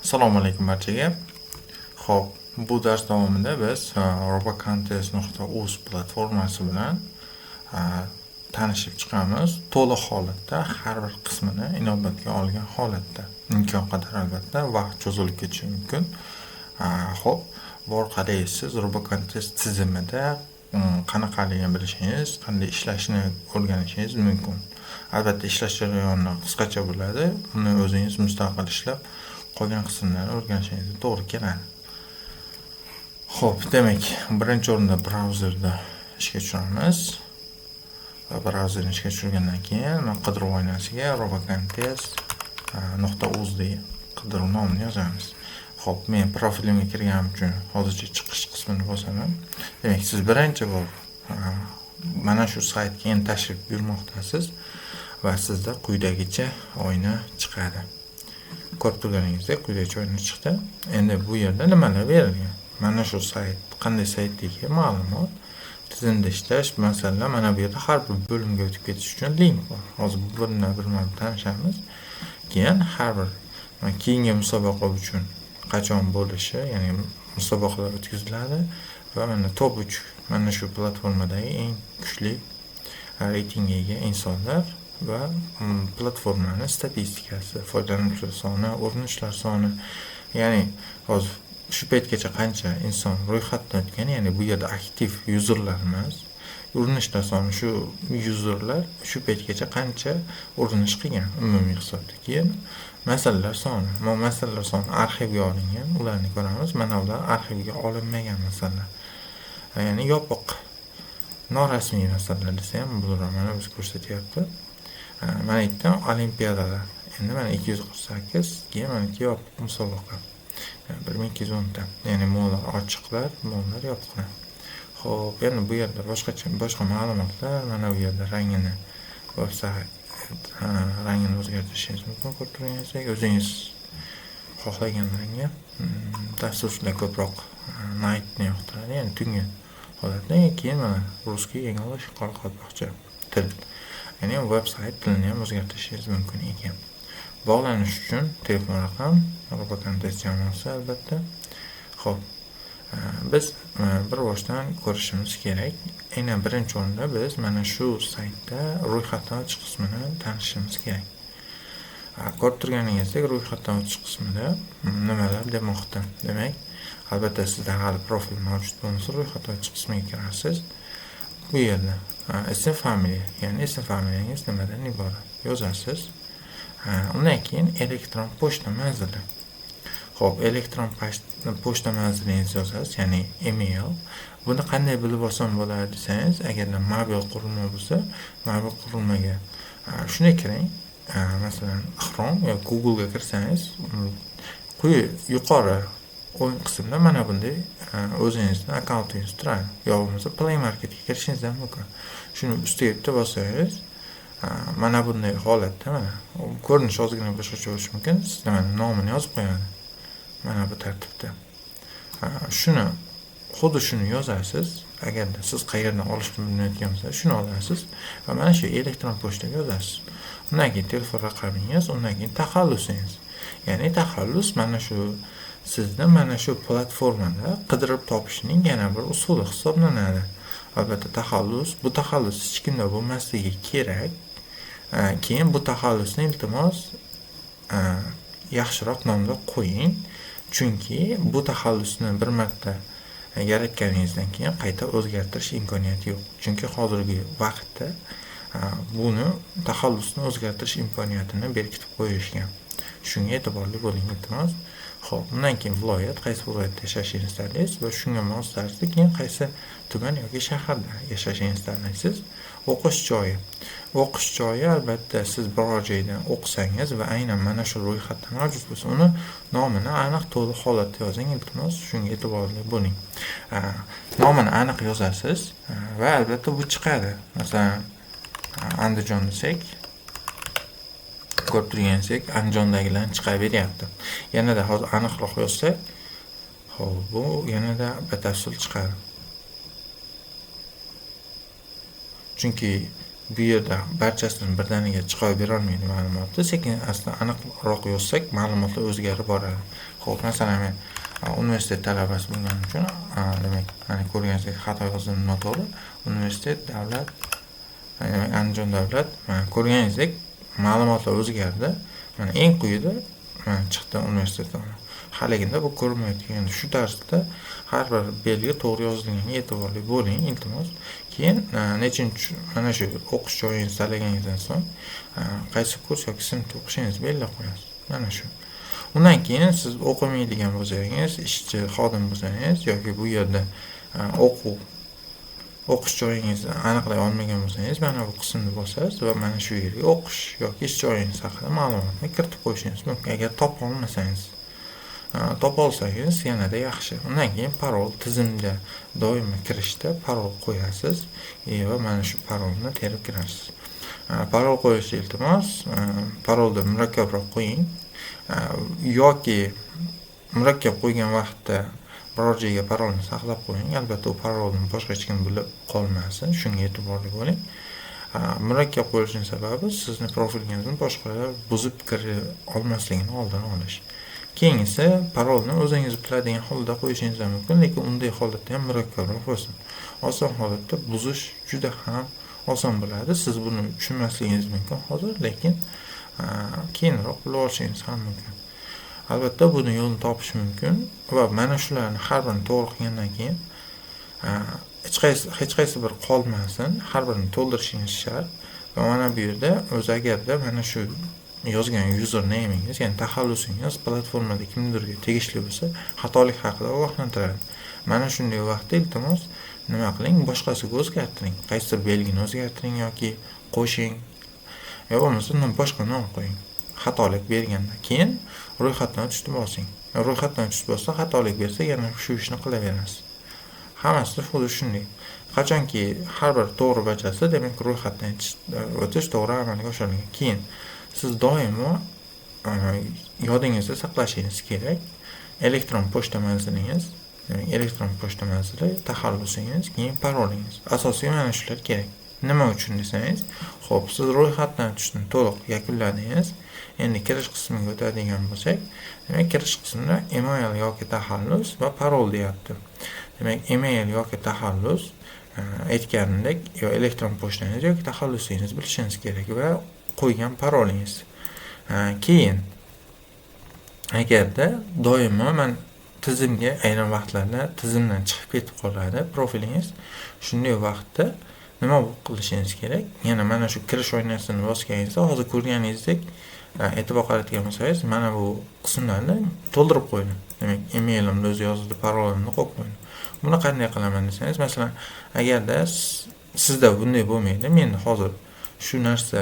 Assalomu alaykum barchaga. Xo'p, bu dars davomida biz robocontest.uz platformasi bilan tanishib chiqamiz. To'liq holatda har bir qismini inobatga olgan holatda. Imkon qadar albatta vaqt cho'zilib ketishi mumkin. Xo'p, bu orqali siz robocontest tizimida qanaqaligini bilishingiz, qanday ishlashini o'rganishingiz mumkin. Albatta ishlash jarayoni qisqacha bo'ladi. Uni o'zingiz mustaqil ishlab qolgan qismlarni o'rganishingiz to'g'ri keladi. Xo'p, demak, birinchi o'rinda brauzerda ishga tushiramiz. Va brauzerni ishga tushirgandan keyin qidiruv oynasiga robocontest.uz degan qidiruv nomini yozamiz. Xo'p, men profilimga kirganim uchun hozircha chiqish qismini bosaman. Demak, siz birinchi bor mana shu saytga endi tashrif buyurmoqdasiz va sizda quyidagicha oyna chiqadi. Ko'rib turganingizdek, quyidagicha oyna chiqdi. Endi bu yerda nimalar berilgan? Mana shu sayt, qanday saytdagi ma'lumot, tizimda ishlash masalalar, mana bu yerda har bir bo'limga o'tib ketish uchun link bor. Hozir birma-bir tanishamiz. Keyin har bir keyingi musobaqa uchun qachon bo'lishi, ya'ni musobaqalar o'tkaziladi va mana top 3 mana shu platformadagi eng kuchli reytingga ega insonlar va platformaning statistikasi, foydalanuvchilar soni, urinishlar soni, ya'ni hozir shu paytgacha qancha inson ro'yxatdan o'tgan, ya'ni bu yerda aktiv yuzerlar emas, urinishlar soni, shu yuzerlar shu paytgacha qancha urinish qilgan umumiy hisobda. Keyin masalalar soni, masalalar soni arxivga olingan, ularni ko'ramiz. Mana ular arxivga olinmagan masalalar. Ya'ni yopiq, norasmiy masalalar desa ham bo'laveradi. Mana biz ko'rsatyapti. Mana aytdim, olimpiadalar. Endi mana 248, keyin mana yopiq musobaqa. 1210 ta. Ya'ni mollar ochiqlar, mollar yopiqlar. Xo'p, endi bu yerda boshqa ma'lumotlar, mana bu yerda rangini rangini o'zgartirishingiz mumkin. Ko'rib turganingizdek, o'zingiz xohlagan rangga dasturchilar ko'proq nightni yoqtiradi, ya'ni tungi holatda. Keyin mana ruskiy, ingliz, qoraqalpoqcha til. Ya'ni veb-sayt tilini ham o'zgartirishingiz mumkin ekan. Bog'lanish uchun telefon raqam, robocontest jamoasi albatta. Xo'p, biz bir boshdan ko'rishimiz kerak. Aynan birinchi o'rinda biz mana shu saytda ro'yxatdan o'tish qismini tanishimiz kerak. Ko'rib turganingizdek, ro'yxatdan o'tish qismida nimalar demoqda. Demak, albatta sizda hali profil mavjud bo'lmasa, ro'yxatdan o'tish qismiga kirasiz. Bu yerda ism familiya, ya'ni ism familiyangiz nimadan iborat yozasiz. Undan keyin elektron pochta manzili. Xo'p, elektron pochta manzilingizni yozasiz, ya'ni email. Buni qanday bilib olsam bo'ladi desangiz, agarda mobil qurilma bo'lsa, mobil qurilmaga shunday kiring. Masalan, Chrome yoki Google ga kirsangiz, quyi yuqori o'ng qismda mana bunday o'zingizning akkauntingiz turadi. Yo bo'lmasa Play Marketga kirishingiz ham mumkin. Shuni ustiga bitta bossangiz, mana bunday holatda, mana ko'rinish ozgina boshqacha bo'lishi mumkin. Sizda mana nomini yozib qo'yadi. Mana bu tartibda. Xuddi shuni yozasiz. Agarda siz qayerdan olishni bilmayotgan bo'lsangiz, shuni olasiz va mana shu elektron pochtaga yozasiz. Undan keyin telefon raqamingiz, undan keyin taxallusingiz. Ya'ni taxallus mana shu sizni mana shu platformada qidirib topishning yana bir usuli hisoblanadi. Albatta bu taxallus hech kimda bo'lmasligi kerak. Keyin bu taxallusni iltimos yaxshiroq nomga qo'ying. Chunki bu taxallusni bir marta yaratganingizdan keyin qayta o'zgartirish imkoniyati yo'q. Chunki hozirgi vaqtda buni taxallusni o'zgartirish imkoniyatini berkitib qo'yishgan. Shunga e'tiborli bo'ling iltimos. Xo'p, undan keyin viloyat, qaysi viloyatda yashashni istaysiz va shunga mos tarzda keyin qaysi tuman yoki shaharda yashashni istaysiz. O'qish joyi albatta siz biror joyda o'qisangiz va aynan mana shu ro'yxatda mavjud bo'lsa, uni nomini aniq to'liq holatda yozing iltimos. Shunga e'tiborli bo'ling. Nomini aniq yozasiz va albatta bu chiqadi. Masalan, Andijon desak, ko'rib turganingizdek, Andijondagilarni chiqaveryapti. Yanada hozir aniqroq yozsak, xo'p, bu yanada batafsil chiqadi. Chunki bu yerda barchasini birdaniga chiqarib bera olmaydi ma'lumotni. Sekin asta aniqroq yozsak, ma'lumotlar o'zgarib boradi. Xo'p, masalan men universitet talabasi bo'lganim uchun, demak, mana ko'rganingizdek xato yozdim noto'g'ri. Universitet davlat, demak, Andijon davlat. Mana ko'rganingizdek ma'lumotlar o'zgardi. Mana eng quyida mana chiqdi universitet. Haligida bu ko'rinmayotgan. Shu tarzda har bir belgi to'g'ri yozilganiga e'tiborli bo'ling, iltimos. Keyin nechinchi mana shu o'qish joyingizni tanlaganingizdan so'ng qaysi kurs yoki sinf o'qishingizni belgilab qo'yasiz. Mana shu. Undan keyin siz o'qimaydigan bo'lsangiz, ishchi, xodim bo'lsangiz yoki bu yerda o'qish joyingizni aniqlay olmagan bo'lsangiz, mana bu qismni bosasiz va mana shu yerga o'qish yoki ish joyingiz haqida ma'lumotni kiritib qo'yishingiz mumkin. Agar topa olmasangiz, topa olsangiz yanada yaxshi. Undan keyin parol tizimga doimiy kirishda parol qo'yasiz va mana shu parolni terib kirasiz. Parol qo'yishni iltimos, parolni murakkabroq qo'ying yoki murakkab qo'ygan vaqtda biror joyga parolni saqlab qo'ying. Albatta u parolni boshqa hech kim bilib qolmasin. Shunga e'tiborli bo'ling. Murakkab qo'yishning sababi sizni profilingizni boshqalar buzib kira olmasligini oldini olish. Keyingisi parolni o'zingiz biladigan holda qo'yishingiz mumkin, lekin unday holatda ham murakkabroq bo'lsin. Oson holatda buzish juda ham oson bo'ladi. Siz buni tushunmasligingiz mumkin hozir, lekin keyinroq bilib olishingiz ham mumkin. Albatta buni yo'lini topish mumkin va mana shularni har birini to'g'ri qilgandan keyin hech qaysi bir qolmasin, har birini to'ldirishingiz shart. Va mana bu yerda o'zi agarda mana shu yozgan username'ingiz, ya'ni taxallusingiz platformada kimdirga tegishli bo'lsa, xatolik haqida ogohlantiradi. Mana shunday vaqtda iltimos nima qiling, boshqasiga o'zgartiring. Qaysidir belgini o'zgartiring yoki qo'shing. Yo bo'lmasa boshqa nom qo'ying. Xatolik bergandan keyin ro'yxatdan o'tishni bosing. Ro'yxatdan o'tish bo'lsa, xatolik bersa yana shu ishni qilaverasiz. Hammasi xuddi shunday. Qachonki har bir to'g'ri bajarsa, demak ro'yxatdan o'tish to'g'ri amalga oshirilgan. Keyin siz doimo yodingizda saqlashingiz kerak elektron pochta manzilingiz, demak elektron pochta manzili, taxallusingiz, keyin parolingiz. Asosiy mana shular kerak. Nima uchun desangiz, xo'p, siz ro'yxatdan o'tishni to'liq yakunladingiz. Endi kirish qismiga o'tadigan bo'lsak, demak kirish qismida email yoki taxallus va parol deyapti. Demak, email yoki taxallus aytganimdek, yo elektron pochtangiz yoki taxallusingizni bilishingiz kerak va qo'ygan parolingiz. Keyin agarda doimo men tizimga ayrim vaqtlarda tizimdan chiqib ketib qoladi profilingiz, shunday vaqtda nima qilishingiz kerak? Yana mana shu kirish oynasini bosganingizda, hozir ko'rganingizdek, e'tibor qaratgan bo'lsangiz, mana bu qismlarni to'ldirib qo'ydim. Demak, emailimni o'zi yozildi, parolimni qo'yib qo'ydim. Buni qanday qilaman desangiz, masalan, agarda sizda bunday bo'lmaydi, men hozir shu narsa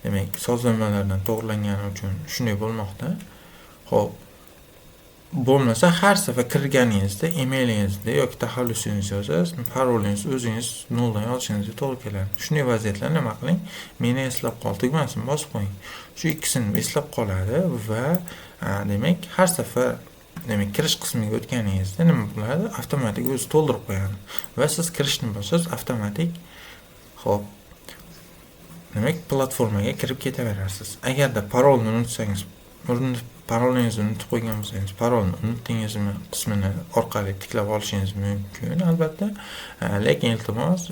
demak, sozlamalardan to'g'rilangani uchun shunday bo'lmoqda. Xo'p, bo'lmasa har safar kirganingizda emailingizni yoki taxallusingizni yozasiz, parolingizni o'zingiz noldan yozishingiz to'g'ri keladi. Shunday vaziyatlarda nima qiling? Meni eslab qol tugmasini bosib qo'ying. Shu ikkisini eslab qoladi va demak har safar demak kirish qismiga o'tganingizda nima bo'ladi? Avtomatik o'zi to'ldirib qo'yadi va siz kirishni bosasiz, avtomatik xo'p demak platformaga kirib ketaverasiz. Agarda parolni unutsangiz, parolingizni unutib qo'ygan bo'lsangiz, parolni unutdingizmi qismini orqali tiklab olishingiz mumkin albatta. Lekin iltimos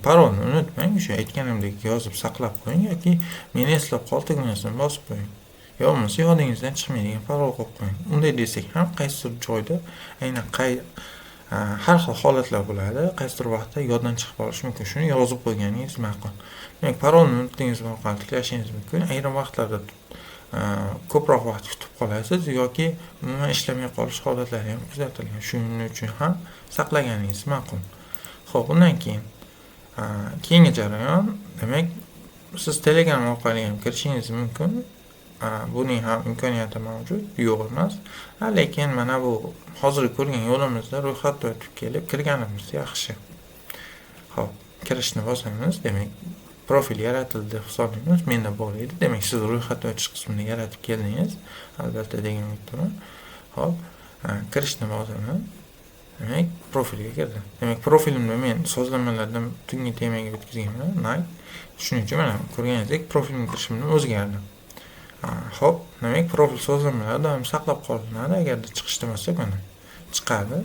parolni unutmang, o'sha aytganimdek yozib saqlab qo'ying yoki meni eslab qol tugmasini bosib qo'ying. Yo bo'lmasa yodingizdan chiqmaydigan parol qo'yib qo'ying. Unday desak ham qaysidir joyda aynan har xil holatlar bo'ladi. Qaysidir vaqtda yoddan chiqib qolishi mumkin. Shuni yozib qo'yganingiz ma'qul. Demak, parolni unutdingizmi orqali tiklashingiz mumkin. Ayrim vaqtlarda ko'proq vaqt kutib qolasiz yoki umuman ishlamay qolish holatlari ham kuzatilgan. Shuning uchun ham saqlaganingiz ma'qul. Xo'p, undan keyin keyingi jarayon, demak, siz Telegram orqali ham kirishingiz mumkin. Buning ham imkoniyati mavjud, yo'q emas. Lekin mana bu hozir ko'rgan yo'limizda ro'yxatdan o'tib kelib kirganimiz yaxshi. Xo'p, kirishni bosamiz, demak, profil yaratildi hisoblaymiz. Menda bor edi. Demak, siz ro'yxatdan o'tish qismini yaratib keldingiz. Albatta degan o'tdim. Xo'p, kirishni bosaman. Demek profilga kirdi. Demek profilimda men sozlamalardan tungi temaga bitkizganman. Night. Shuning uchun mana ko'rganingizdek profilimga kirishimdan o'zgardi. Hop, demek profil sozlamalar doim saqlab qolinadi. Agarda chiqish demasak mana chiqadi.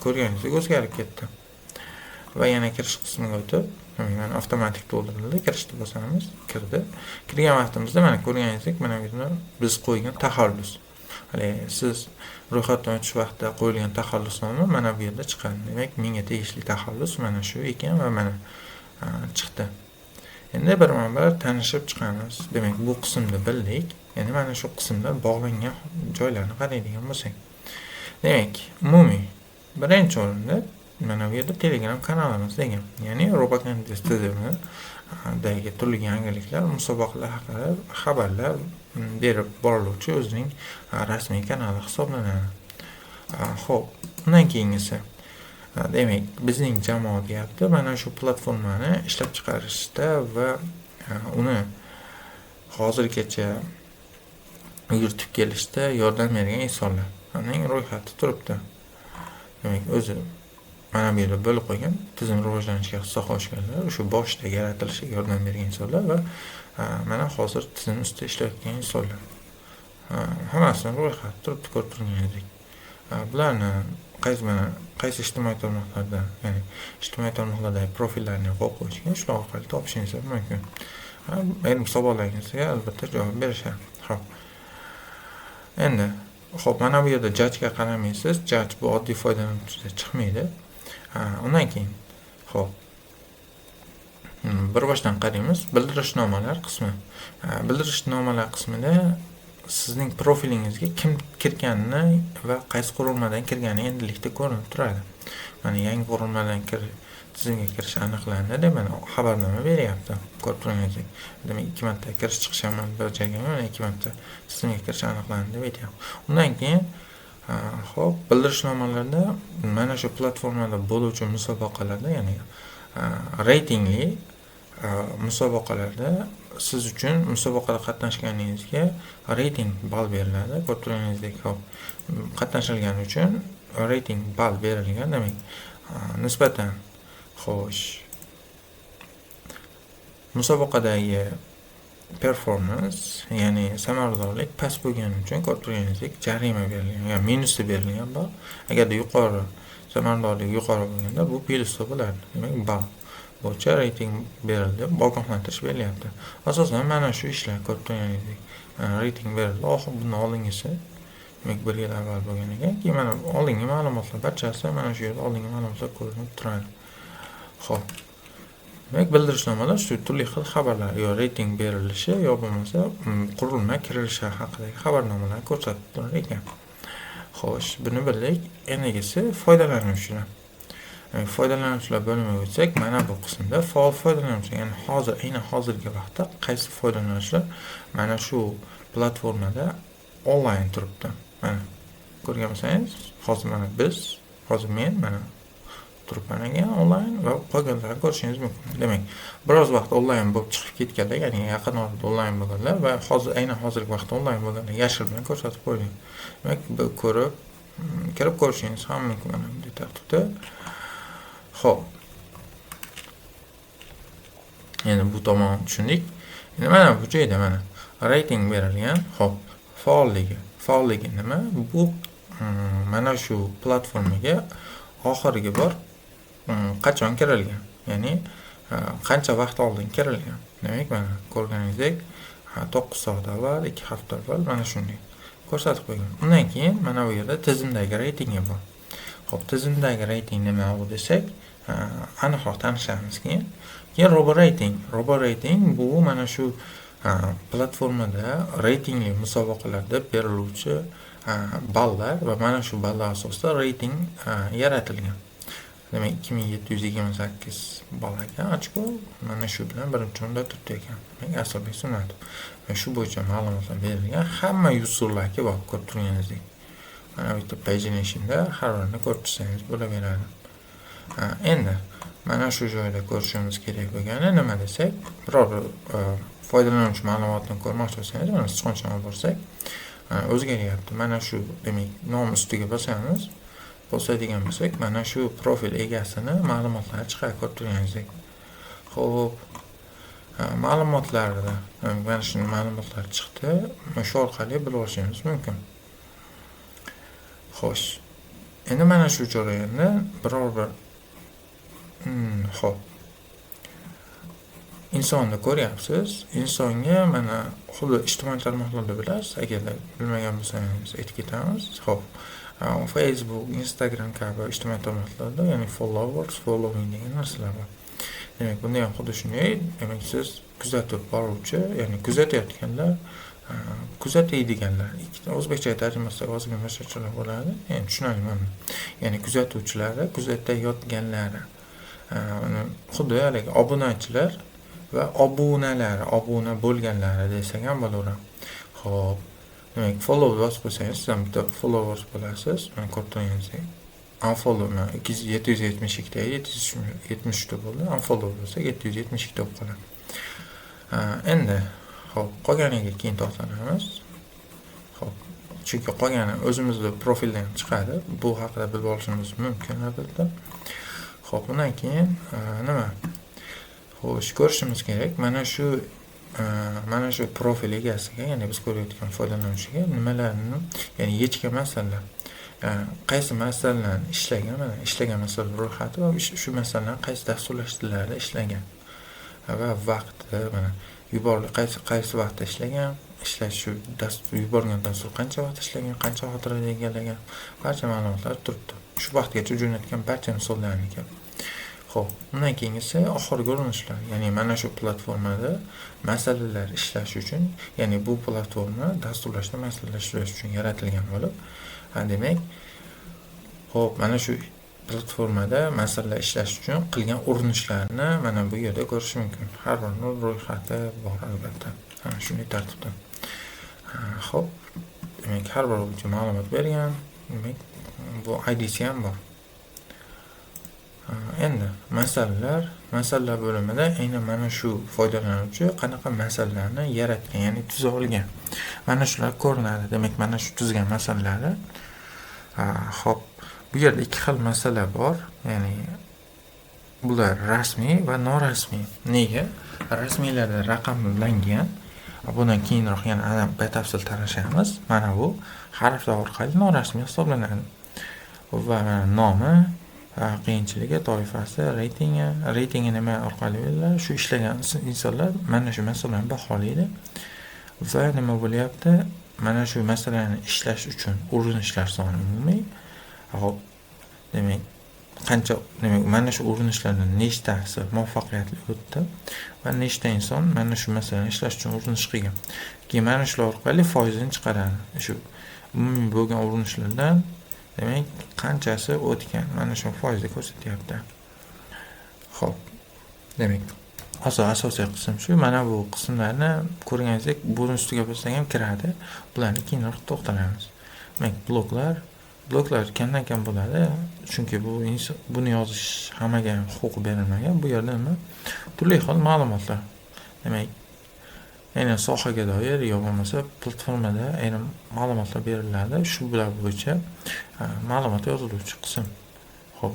Ko'rganingizdek o'zgarib ketdi. Va yana kirish qismiga o'tib, mana avtomatik to'ldirildi. Kirishni bosamiz, kirdi. Kirgan vaqtimizda mana ko'rganingizdek mana bu yerda biz qo'ygan taxallus. Hali siz ro'yxatdan o'tish vaqtida qo'yilgan taxallus nomi mana bu yerda chiqadi. Demak, menga tegishli taxallus mana shu ekan va mana chiqdi. Endi birma-bir tanishib chiqamiz. Demak, bu qismda bildik. Endi mana shu qismda bog'langan joylarni qaraydigan bo'lsak. Demak, umumiy birinchi o'rinda mana bu yerda Telegram kanalimiz degan. Ya'ni Robocontest tizimidagi turli yangiliklar, musobaqalar haqida xabarlar berib boriluvchi o'zining rasmiy kanali hisoblanadi. Xo'p, undan keyingisi demak, bizning jamoa deyapti, mana shu platformani ishlab chiqarishda va uni hozirgacha yuritib kelishda yordam bergan insonlar. Uning ro'yxati turibdi. Demak, o'zi mana bu yerda bo'lib qo'ygan tizim rivojlanishiga hissa qo'shganlar, o'sha boshda yaratilishiga yordam bergan insonlar va mana hozir tizim ustida ishlayotgan insonlar. Hammasining ro'yxati turibdi, ko'rib turganingizdek. Bularni qaysi ijtimoiy tarmoqlarda, ya'ni ijtimoiy tarmoqlardagi profillarni qo'yib qo'yishgan, shular orqali topishingiz mumkin. Endi savollaringizga albatta javob berishadi. Xo'p. Endi xo'p, mana bu yerda jajga qaramaysiz. Jaj bu oddiy foydalanuvchida chiqmaydi. Undan keyin xo'p. Bir boshdan qaraymiz. Bildirishnomalar qismi. Bildirishnomalar qismida sizning profilingizga kim kirganini va qaysi qurilmadan kirgani endilikda ko'rinib turadi. Mana yangi qurilmadan tizimga kirish aniqlandi deb mana xabarnoma beryapti. Ko'rib turganingizdek. Demak, 2 marta kirish chiqish amalga oshirilgan, mana 2 marta tizimga kirish aniqlandi deb aytyapti. Undan keyin xo'p, bildirishnomalarda mana shu platformada bo'luvchi musobaqalarda, ya'ni reytingli musobaqalarda siz uchun musobaqada qatnashganingizga reyting ball beriladi. Ko'rib turganingizdek, xo'p, qatnashilgani uchun reyting ball berilgan. Demak, nisbatan xo'sh, musobaqadagi performance, ya'ni samaradorlik past bo'lgani uchun ko'rib turganingizdek jarima berilgan, ya'ni minusda berilgan ball. Agarda yuqori samaradorlik yuqori bo'lganda bu plusda bo'lardi. Demak, ball bo'yicha reyting berildi, ogohlantirish berilyapti. Asosan mana shu ishlar ko'rib turganingizdek, reyting berildi. Bundan oldingisi, demak, 1 yil avval bo'lgan ekan. Keyin mana oldingi ma'lumotlar barchasi mana shu yerda oldingi ma'lumotlar ko'rinib turadi. Xo'p. Demak, bildirishnomalar shu turli xil xabarlar, yo reyting berilishi, yo bo'lmasa qurilma kirilishi haqidagi xabarnomalar ko'rsatib turar ekan. Xo'sh, buni bildik. Endigisi foydalanuvchilar. Foydalanuvchilar bo'limiga o'tsak, mana bu qismda faol foydalanuvchilar, ya'ni aynan hozirgi vaqtda qaysi foydalanuvchilar mana shu platformada onlayn turibdi. Mana ko'rgan bo'lsangiz, hozir mana hozir men mana turibman onlayn va qolganlarni ko'rishingiz mumkin. Demak, biroz vaqt onlayn bo'lib chiqib ketganlar, ya'ni yaqin orada onlayn bo'lganlar va aynan hozirgi vaqtda onlayn bo'lganlar yashil bilan ko'rsatib qo'yilgan. Demak, bu kirib ko'rishingiz ham mumkin mana bunday tartibda. Xo'p. Endi bu tomonni tushundik. Endi mana bu joyda mana reyting berilgan. Xo'p, faolligi nima? Bu mana shu platformaga oxirgi bor qachon kirilgan? Ya'ni qancha vaqt oldin kirilgan? Demak, mana ko'rganingizdek 9 soat avval, 2 hafta avval mana shunday ko'rsatib qo'ygan. Undan keyin mana bu yerda tizimdagi reytingi bor. Xo'p, tizimdagi reyting nima bu desak, aniqroq tanishamiz keyin. Keyin RoboRating bu mana shu platformada reytingli musobaqalarda beriluvchi ballar va mana shu ballar asosida reyting yaratilgan. Demak, 2728 ball ekan ochko, mana shu bilan birinchi o'rinda turibdi ekan. Demak, Asabek Sunatov. Va shu bo'yicha ma'lumotlar berilgan. Hamma userlarga bor, ko'rib turganingizdek. Mana bu yerda pagination-da har birini ko'rib tursangiz bo'laveradi. Endi mana shu joyda ko'rishimiz kerak bo'lgani nima desak, biror foydalanuvchi ma'lumotni ko'rmoqchi bo'lsangiz, mana sichqonchaga borsak, o'zgaryapti. Mana shu, demak, nom ustiga bosamiz. bosadigan bo'lsak, mana shu profil egasini ma'lumotlari chiqadi, ko'rib turganingizdek. Xo'p, ma'lumotlarda mana shunday ma'lumotlar chiqdi. Shu orqali bilib olishingiz mumkin. Xo'sh. Endi mana shu jarayonda biror bir xo'p. Insonni ko'ryapsiz. Insonga mana xuddi ijtimoiy tarmoqlarda bilasiz, agarda bilmagan bo'lsangiz aytib ketamiz. Xo'p. Facebook, Instagram kabi ijtimoiy tarmoqlarda, ya'ni followers, following degan narsalar bor. Demak, bunda ham xuddi shunday. Demak, siz kuzatib boruvchi, ya'ni kuzatayotganlar, kuzatadiganlar. Ikkita o'zbekcha tarjimasida ozgina boshqacharoq bo'ladi. Endi tushunarli. Ya'ni kuzatuvchilari, kuzatayotganlari. Xuddi haligi obunachilar va obunalar, obuna bo'lganlari desak ham bo'laveradi. Xo'p. Demak, follow bosib qo'ysangiz, siz ham bitta followers bo'lasiz. Mana ko'rib turganingizdek. Unfollow 772 ta 773 ta bo'ldi. Unfollow bo'lsa 772 ta bo'lib qoladi. Endi xo'p, qolganiga keyin to'xtalamiz. Xo'p, chunki qolgani o'zimizning profildan chiqadi. Bu haqida bilib olishimiz mumkin albatta. Xo'p, undan keyin nima? Xo'sh, ko'rishimiz kerak. Mana shu profil egasiga, ya'ni biz ko'rayotgan foydalanuvchiga nimalarni, ya'ni yechgan masalalar, qaysi masalalarni ishlagan masalalar ro'yxati va shu masalalar qaysi dasturlashtirishlarda ishlagan va vaqti, mana qaysi vaqtda ishlagan, shu dastur yuborgan dastur qancha vaqt ishlagan, qancha xotirada egallagan, barcha ma'lumotlar turibdi. Shu vaqtgacha jo'natgan barcha misollarni kelib. Xo'p, undan keyingisi oxirgi urinishlar. Ya'ni mana shu platformada masalalar ishlash uchun, ya'ni bu platforma dasturlashda masalalar ishlash uchun yaratilgan bo'lib, demak, xo'p, mana shu platformada masalalar ishlash uchun qilgan urinishlarni mana bu yerda ko'rish mumkin. Har birining ro'yxati bor albatta. Shunday tartibda. Xo'p, demak, har biri uchun ma'lumot bergan. Demak, bu ID'si ham bor. Endi masalalar bo'limida aynan mana shu foydalanuvchi qanaqa masalalarni yaratgan, ya'ni tuza olgan. Mana shular ko'rinadi. Demak, mana shu tuzgan masalalari. Xo'p, bu yerda ikki xil masala bor. Ya'ni bular rasmiy va norasmiy. Nega? Rasmiylarda raqamlangan. Bundan keyinroq yana batafsil tanishamiz. Mana bu harflar orqali norasmiy hisoblanadi. Va nomi, qiyinchiligi, toifasi, reytingi nima orqali beriladi? Shu ishlagan insonlar mana shu masalani baholaydi va nima bo'lyapti? Mana shu masalani ishlash uchun urinishlar soni umumiy. Xo'p, demak, mana shu urinishlardan nechtasi muvaffaqiyatli o'tdi va nechta inson mana shu masalani ishlash uchun urinish qilgan. Keyin mana shular orqali foizini chiqaradi. Shu umumiy bo'lgan urinishlardan demak, qanchasi o'tgan, mana shu foizni ko'rsatyapti. Xo'p. Demak, asosiy qism shu. Mana bu qismlarni ko'rganingizdek, buni ustiga bo'lsa ham kiradi. Bularni keyinroq to'xtalamiz. Demak, bloklar kamdan-kam bo'ladi, chunki buni yozish hammaga huquq berilmagan. Bu yerda nima? Turli xil ma'lumotlar. Demak, aynan sohaga doir yo bo'lmasa platformada aynan ma'lumotlar beriladi. Shu bular bo'yicha ma'lumot yoziluvchi qism. Xo'p,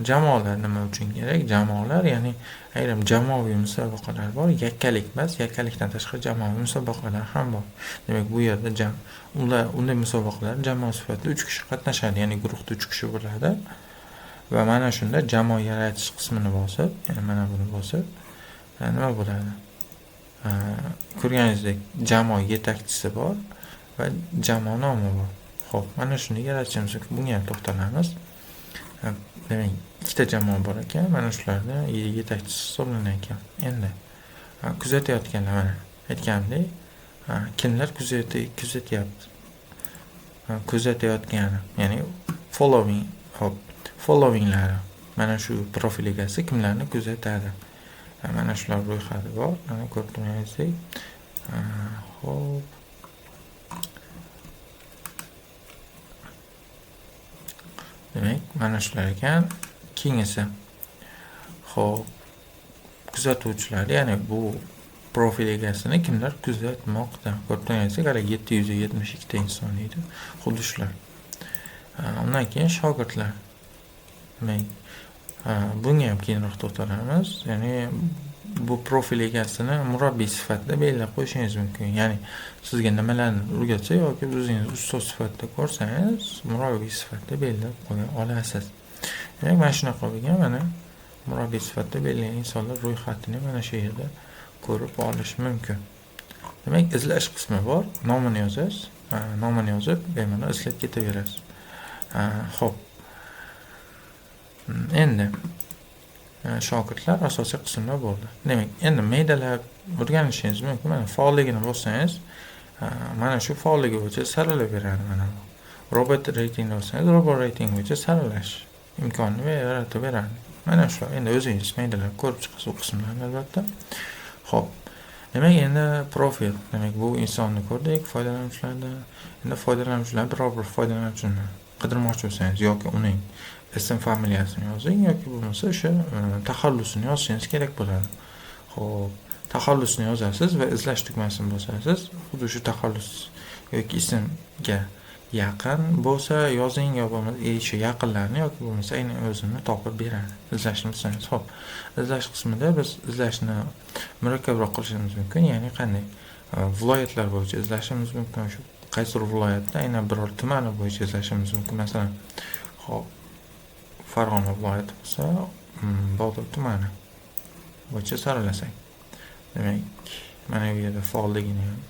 jamoalar nima uchun kerak? Jamoalar, ya'ni ayrim jamoaviy musobaqalar bor, yakkalik emas, yakkalikdan tashqari jamoaviy musobaqalar ham bor. Demak, bu yerda unday musobaqalar jamoa sifatida 3 kishi qatnashadi, ya'ni guruhda 3 kishi bo'ladi. Va mana shunda jamoa yaratish qismini bosib, ya'ni mana buni bosib, nima bo'ladi? Ko'rganingizdek, jamoa yetakchisi bor va jamoa nomi bor. Xo'p, mana shuni yaratishimiz mumkin. Bunga ham to'xtalamiz. Demak, ikkita jamoa bor ekan, mana shularni yetakchisi hisoblanar ekan. Endi kuzatayotganlar, mana aytgandek, kimlar kuzatyapti? Kuzatayotgani, ya'ni followinglari. Mana shu profil egasi kimlarni kuzatadi? Mana shular ro'yxati bor. Mana ko'rib turganingizdek. Xo'p. Demak, mana shular ekan. Keyingisi. Xo'p. Kuzatuvchilar, ya'ni bu profil egasini kimlar kuzatmoqda? Ko'rib turganingizdek, hali 772 ta inson edi. Xuddi shular. Undan keyin shogirdlar. Demak, bunga ham keyinroq to'xtalamiz. Ya'ni bu profil egasini murabbiy sifatida belgilab qo'yishingiz mumkin. Ya'ni sizga nimalarni o'rgatsa yoki o'zingiz ustoz sifatida ko'rsangiz, murabbiy sifatida belgilab qo'ya olasiz. Demak, mana shunaqa bo'lgan, mana murabbiy sifatida belgilangan insonlar ro'yxatini mana shu yerda ko'rib olish mumkin. Demak, izlash qismi bor. Nomini yozasiz. Nomini yozib, bemalol izlab ketaverasiz. Xo'p. Endi shogirdlar asosiy qismlar bo'ldi. Demak, endi maydalab o'rganishingiz mumkin. Mana faolligini bossangiz, mana shu faolligi bo'yicha saralab beradi mana bu. Robot reytingni bossangiz, robot reyting bo'yicha saralash imkonini yaratib beradi. Mana shu. Endi o'zingiz maydalab ko'rib chiqasiz u qismlarni albatta. Xo'p. Demak, endi profil. Demak, bu insonni ko'rdik, foydalanuvchilarda. Endi foydalanuvchilar biror bir foydalanuvchini qidirmoqchi bo'lsangiz yoki uning ism familiyasini yozing yoki bo'lmasa o'sha taxallusini yozishingiz kerak bo'ladi. Xo'p, taxallusini yozasiz va izlash tugmasini bosasiz. Xuddi shu taxallus yoki ismga yaqin bo'lsa yozing yoki bo'lmasa shu yaqinlarni yoki bo'lmasa aynan o'zini topib beradi. Izlashni bilsangiz. Xo'p, izlash qismida biz izlashni murakkabroq qilishimiz mumkin. Ya'ni qanday? Viloyatlar bo'yicha izlashimiz mumkin. Shu qaysi viloyatda aynan biror tumani bo'yicha izlashimiz mumkin. Masalan, xo'p, Farg'ona viloyati bo'lsa, Bog'dod tumani bo'yicha saralasak. Demak, mana bu yerda faolligini ham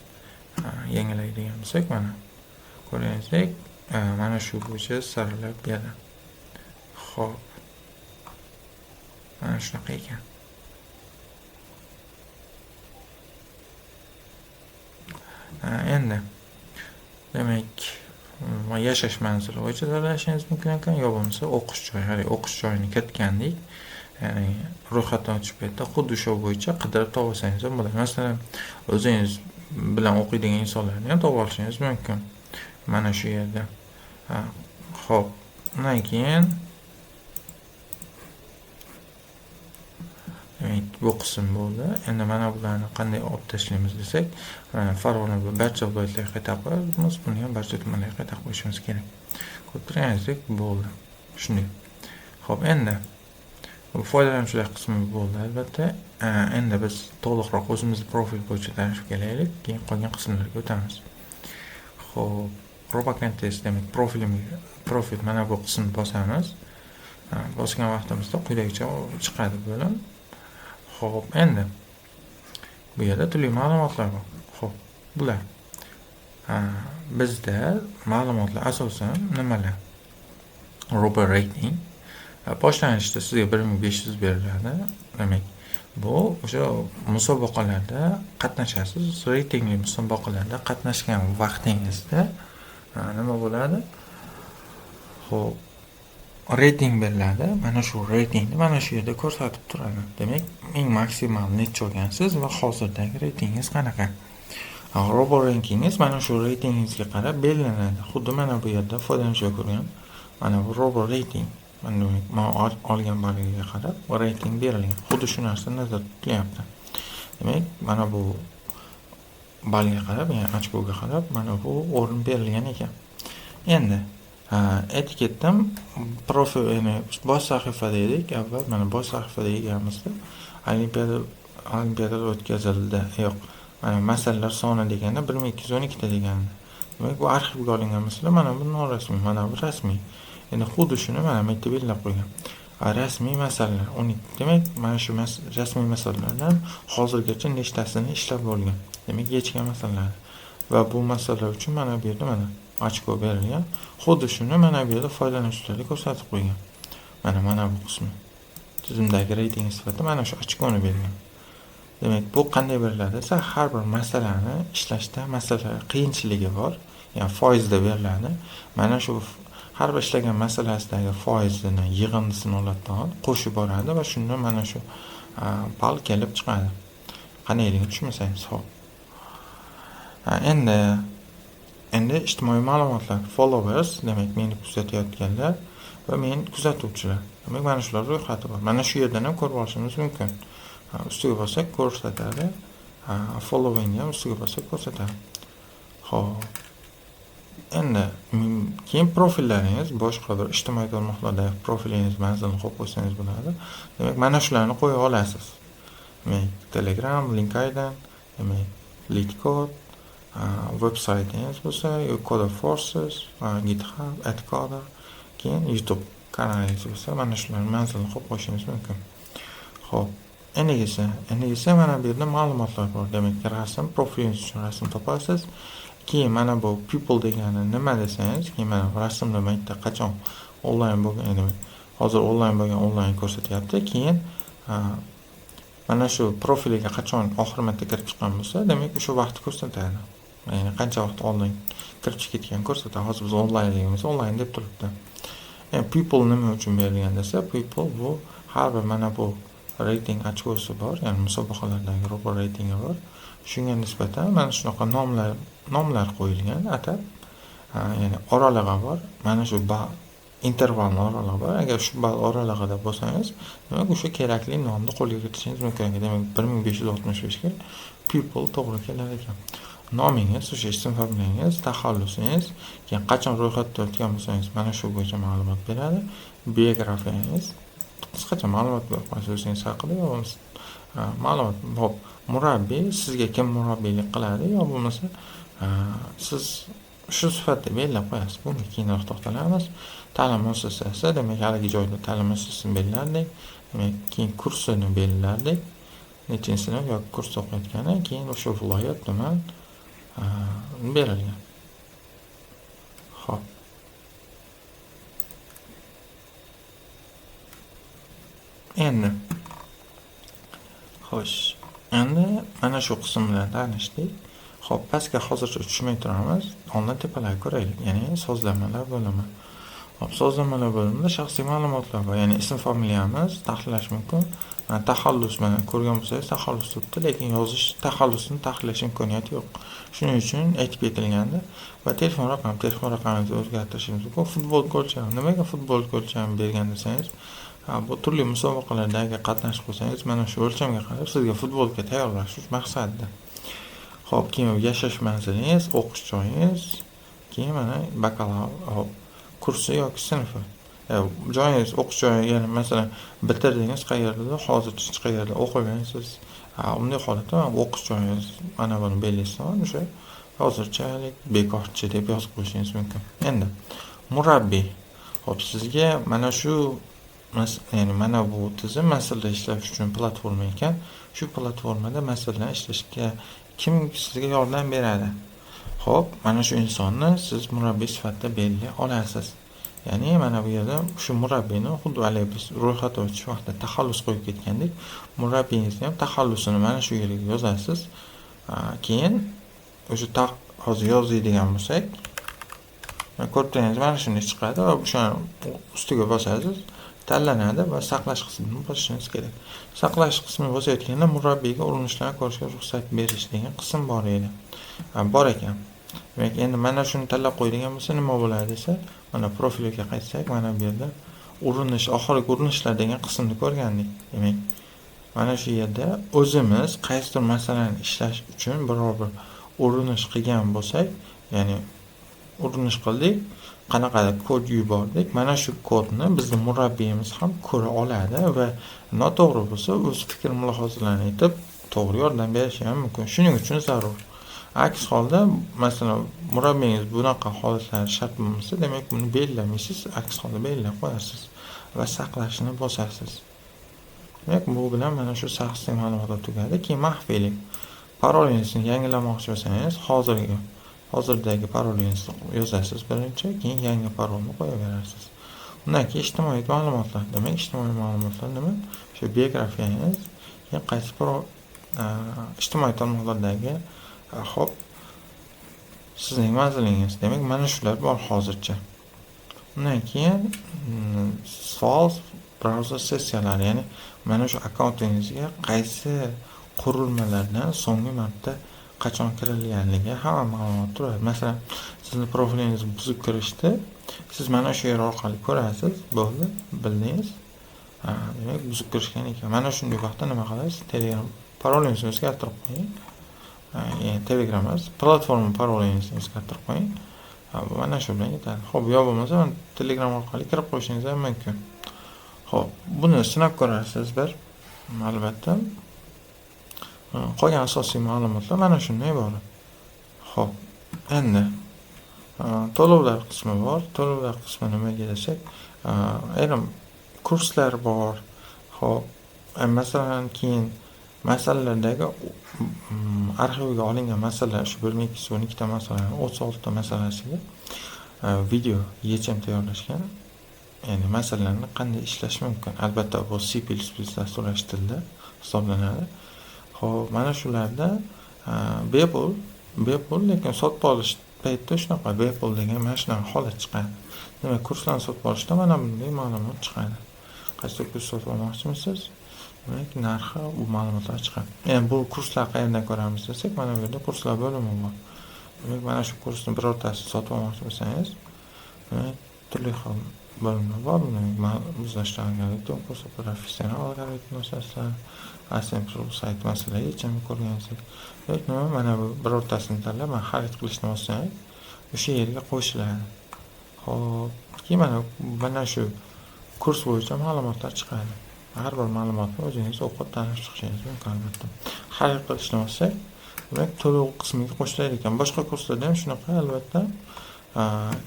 yangilaydigan bo'lsak, mana ko'ringizlik, mana shu bo'yicha saralab beradi. Xo'p. Mana shunaqa ekan. Endi demak, yashash manzili bo'yicha tanlashingiz mumkin ekan, yo bo'lmasa o'qish joyi, ya'ni o'qish joyini kiritgandek, ya'ni ro'yxatdan o'tish paytida xuddi shu bo'yicha qidirib topsangiz ham bo'ladi. Masalan, o'zingiz bilan o'qiydigan insonlarni ham topa olishingiz mumkin. Mana shu yerda. Xo'p, undan keyin bu qism bo'ldi. Endi mana bularni qanday olib tashlaymiz desak, Farg'ona va barcha viloyatlarga qaytarib qo'yamiz. Buni ham barcha tumanlarga qaytarib qo'yishimiz kerak. Ko'rib turganingizdek bo'ldi. Shunday. Xo'p, endi bu foydalanuvchilar qismi bo'ldi albatta. Endi biz to'liqroq o'zimizning profil bo'yicha tanishib kelaylik, keyin qolgan qismlarga o'tamiz. Xo'p, Robocontest demak profil mana bu qismni bosamiz. Bosgan vaqtimizda quyidagicha chiqadi bo'lim. Xo'p, endi bu yerda turli ma'lumotlar bor. Xo'p, bular bizda ma'lumotlar asosan nimalar? Robot rating. Boshlanishda sizga 1500 beriladi. Demak, bu o'sha musobaqalarda qatnashasiz. Reytingli musobaqalarda qatnashgan vaqtingizda nima bo'ladi? Xo'p, reyting beriladi. Mana shu reytingni mana shu yerda ko'rsatib turadi. Demak, eng maksimal necha olgansiz va hozirdagi reytingingiz qanaqa? Robot reytingingiz mana shu reytingingizga qarab belgilanadi. Xuddi mana bu yerda foydalanuvchilar ko'rgan. Mana bu robot reyting. Mana olgan balliga qarab reyting berilgan. Xuddi shu narsa nazarda tutilyapti. Demak, mana bu balga qarab, ya'ni ochkoga qarab, mana bu o'rin berilgan ekan. Endi etiketdan profil, ya'ni bosh sahifada edik. Avval mana bosh sahifada egamizda olimpiadada o'tkazildi. Yo'q, mana masalalar soni deganda 1212 ta degandi. Demak, bu arxivga olingan masala, mana bu norasmiy, mana bu rasmiy. Endi xuddi shuni mana bu yerda belgilab qo'ygan. Rasmiy masalalar 12. Demak, mana shu rasmiy masalalardan hozirgacha nechtasini ishlab bo'lgan. Demak, yechgan masalalar. Va bu masala uchun mana bu yerda mana ochko berilgan. Xuddi shuni mana bu yerda foydalanuvchilarga ko'rsatib qo'ygan. Mana bu qismi. Tizimdagi reyting sifatida mana shu ochkoni bergan. Demak, bu qanday beriladi desa, har bir masalani ishlashda masala qiyinchiligi bor. Ya'ni foizda beriladi. Mana shu har bir ishlagan masalasidagi foizini, yig'indisini oladigan qo'shib boradi va shundan mana shu ball kelib chiqadi. Qanayligini tushunmasangiz, xo'p. Endi ijtimoiy ma'lumotlar, followers, demak meni kuzatayotganlar va men kuzatuvchilar. Demak, mana shular ro'yxati bor. Mana shu yerdan ham ko'rib olishimiz mumkin. Ustiga bossak ko'rsatadi. Following ham ustiga bossak ko'rsatadi. Xo'p. Endi Keyin profillaringiz, boshqa bir ijtimoiy tarmoqlardagi profilingiz manzilini qo'yib qo'ysangiz bo'ladi. Demak, mana shularni qo'ya olasiz. Demak, Telegram, LinkedIn, demak, LeetCode, veb-saytingiz bo'lsa, Coder Forces, GitHub, AdCoder, keyin YouTube kanalingiz bo'lsa, mana shularni manzilini qo'yib qo'yishingiz mumkin. Xo'p, endigisi mana bu yerda ma'lumotlar bor. Demak, rasm, profilingiz uchun rasm topasiz. Keyin mana bu people degani nima desangiz, keyin mana rasmni mayda qachon onlayn bo'lgan, demak, hozir onlayn ko'rsatyapti. Keyin mana shu profiliga qachon oxir marta kirib chiqqan bo'lsa, demak, o'sha vaqtni ko'rsatadi. Ya'ni qancha vaqt oldin kirib ketgan ko'rsatadi. Hozir biz onlaynligimiz onlayn deb turibdi. People nima uchun berilgan desa, people bu har bir mana bu reyting ochkosi bor, ya'ni musobaqalardagi robot reytingi bor. Shunga nisbatan mana shunaqa nomlar qo'yilgan, atab, ya'ni oralig'i bor. Mana shu intervalni oralig'i bor. Agar shu ball oralig'ida bo'lsangiz, demak, o'sha kerakli nomni qo'lga kiritishingiz mumkin. Demak, 1565 ga people to'g'ri kelar ekan. Nomingiz, o'sha ism familiyangiz, taxallusingiz, keyin qachon ro'yxatda o'tgan bo'lsangiz, mana shu bo'yicha ma'lumot beradi. Biografiyangiz, qisqacha ma'lumot berib qo'yasiz o'zingiz haqida, yo bo'lmasa ma'lumot. Hop, murabbiy, sizga kim murabbiylik qiladi, yo bo'lmasa siz shu sifatda belgilab qo'yasiz. Bunga keyinroq to'xtalamiz. Ta'lim muassasasi, demak, haligi joyda ta'lim muassasasini belgilardik. Demak, keyin kursini belgilardik. Nechinchi sinf yoki kurs o'qiyotgani, keyin o'sha viloyat tuman berilgan. Xo'p. Endi mana shu qism bilan tanishdik. Xo'p, pastga hozircha tushmay turamiz. Oldin tepalarga ko'raylik. Ya'ni sozlamalar bo'limi. Xo'p, sozlamalar bo'limida shaxsiy ma'lumotlar bor. Ya'ni ism familiyamiz tahlirlash mumkin. Taxallus mana ko'rgan bo'lsangiz, taxallus turibdi, lekin yozish taxallusini tahlirlash imkoniyati yo'q. Shuning uchun aytib ketilgandi va telefon raqamingizni o'zgartirishingiz mumkin. Futbolga o'lchami. Nimaga futbolga o'lchami bergan desangiz, bu turli musobaqalarda agar qatnashib qo'ysangiz, mana shu o'lchamga qarab sizga futbolga tayyorlash maqsadida. Xo'p, keyin yashash manzilingiz, o'qish joyingiz, keyin mana bakalavr kursi yoki sinfi. Joyingiz, o'qish joyi, ya'ni masalan bitirdingiz qayerda, hozircha hech qayerda o'qigansiz. Unday holatda o'qish joyingiz mana buni belgisi bor. O'sha hozirchalik bekorchi deb yozib qo'yishingiz mumkin. Endi murabbiy. Xo'p, sizga mana shu ya'ni mana bu tizim masalada ishlash uchun platforma ekan. Shu platformada masalani ishlashga kim sizga yordam beradi? Xo'p, mana shu insonni siz murabbiy sifatida belgilay olasiz. Ya'ni mana bu yerda shu murabbiyni xuddi haligi biz ro'yxatga o'tish vaqtida taxallus qo'yib ketgandik. Murabbiyingizni ham taxallusini mana shu yerga yozasiz. Keyin o'sha hozir yozadigan bo'lsak, ko'rib turganingiz mana shunday chiqadi va o'shani ustiga bosasiz, tanlanadi va saqlash qismini bosishingiz kerak. Saqlash qismini bosayotganda murabbiyga urinishlarni ko'rishga ruxsat berish degan qism bor edi. Bor ekan. Demak, endi mana shuni tanlab qo'yadigan bo'lsa nima bo'ladi desa, mana profilga qaytsak, mana bu yerda oxirgi urinishlar degan qismni ko'rgandik. Demak, mana shu yerda o'zimiz qaysidir masalani ishlash uchun biror bir urinish qilgan bo'lsak, ya'ni urinish qildik, qanaqadir kod yubordik. Mana shu kodni bizning murabbiyimiz ham ko'ra oladi va noto'g'ri bo'lsa o'z fikr mulohazalarini aytib, to'g'ri yordam berishi ham mumkin. Shuning uchun zarur. Aks holda, masalan, murabbiyingiz bunaqa holatlar shart bo'lmasa, demak, buni belgilamaysiz, aks holda belgilab qo'yasiz va saqlashni bosasiz. Demak, bu bilan mana shu shaxsiy ma'lumotlar tugadi. Keyin maxfiylik. Parolingizni yangilamoqchi bo'lsangiz, hozirdagi parolingizni yozasiz birinchi, keyin yangi parolni qo'yaverasiz. Undan keyin ijtimoiy ma'lumotlar. Demak, ijtimoiy ma'lumotlar nima? Shu biografiyangiz, keyin qaysi ijtimoiy tarmoqlardagi xo'p, sizning manzilingiz. Demak, mana shular bor hozircha. Undan keyin savol brauzer sessiyalari, ya'ni mana shu akkauntingizga qaysi qurilmalardan so'nggi marta qachon kirilganligi hamma ma'lumot turadi. Masalan, sizning profilingiz buzib kirishdi, siz mana shu yer orqali ko'rasiz, bo'ldi, bildingiz. Demak, buzib kirishgan ekan. Mana shunday vaqtda nima qilasiz? Telegram parolingizni o'zgartirib qo'ying. Telegram emas, platforma parolingizni o'zgartirib qo'ying. Mana shu bilan yetadi. Xo'p, yo bo'lmasa mana Telegram orqali kirib qo'yishingiz ham mumkin. Xo'p, buni sinab ko'rasiz bir. Albatta. Qolgan asosiy ma'lumotlar mana shundan iborat. Xo'p, endi to'lovlar qismi bor. To'lovlar qismi nimaga desak, ayrim kurslar bor. Xo'p, masalan, keyin masalalardagi arxivga olingan masalalar shu 1212 ta masalalar, 36 ta masalasiga video yechim tayyorlashgan. Ya'ni masalalarni qanday ishlash mumkin? Albatta bu C++ dasturlash tilida hisoblanadi. Xo'p, mana shularda bepul lekin sotib olish paytida shunaqa bepul degan mana shunaqa holat chiqadi. Demak, kurslarni sotib olishda mana bunday ma'lumot chiqadi. Qaysi kurs sotib olmoqchimisiz? Demak, narxi bu ma'lumotlar chiqadi. Endi bu kurslar qayerdan ko'ramiz desak, mana bu yerda kurslar bo'limi bor. Demak, mana shu kursni birortasini sotib olmoqchi bo'lsangiz, demak, turli xil bo'limlar bor. O'zlashtirilgan algoritm kursi, professional algoritm asoslari, asynchron sayt masala yechimi ko'rgansiz. Demak, mana bu birortasini tanlab, men xarid qilishni bossangiz, o'sha yerga qo'shiladi. Xo'p, keyin mana shu kurs bo'yicha ma'lumotlar chiqadi. Har bir ma'lumotni o'zingiz o'qib tanlab chiqishingiz mumkin albatta. Xarid qilishni bossak, demak, to'lov qismiga qo'shiladi ekan. Boshqa kurslarda ham shunaqa albatta.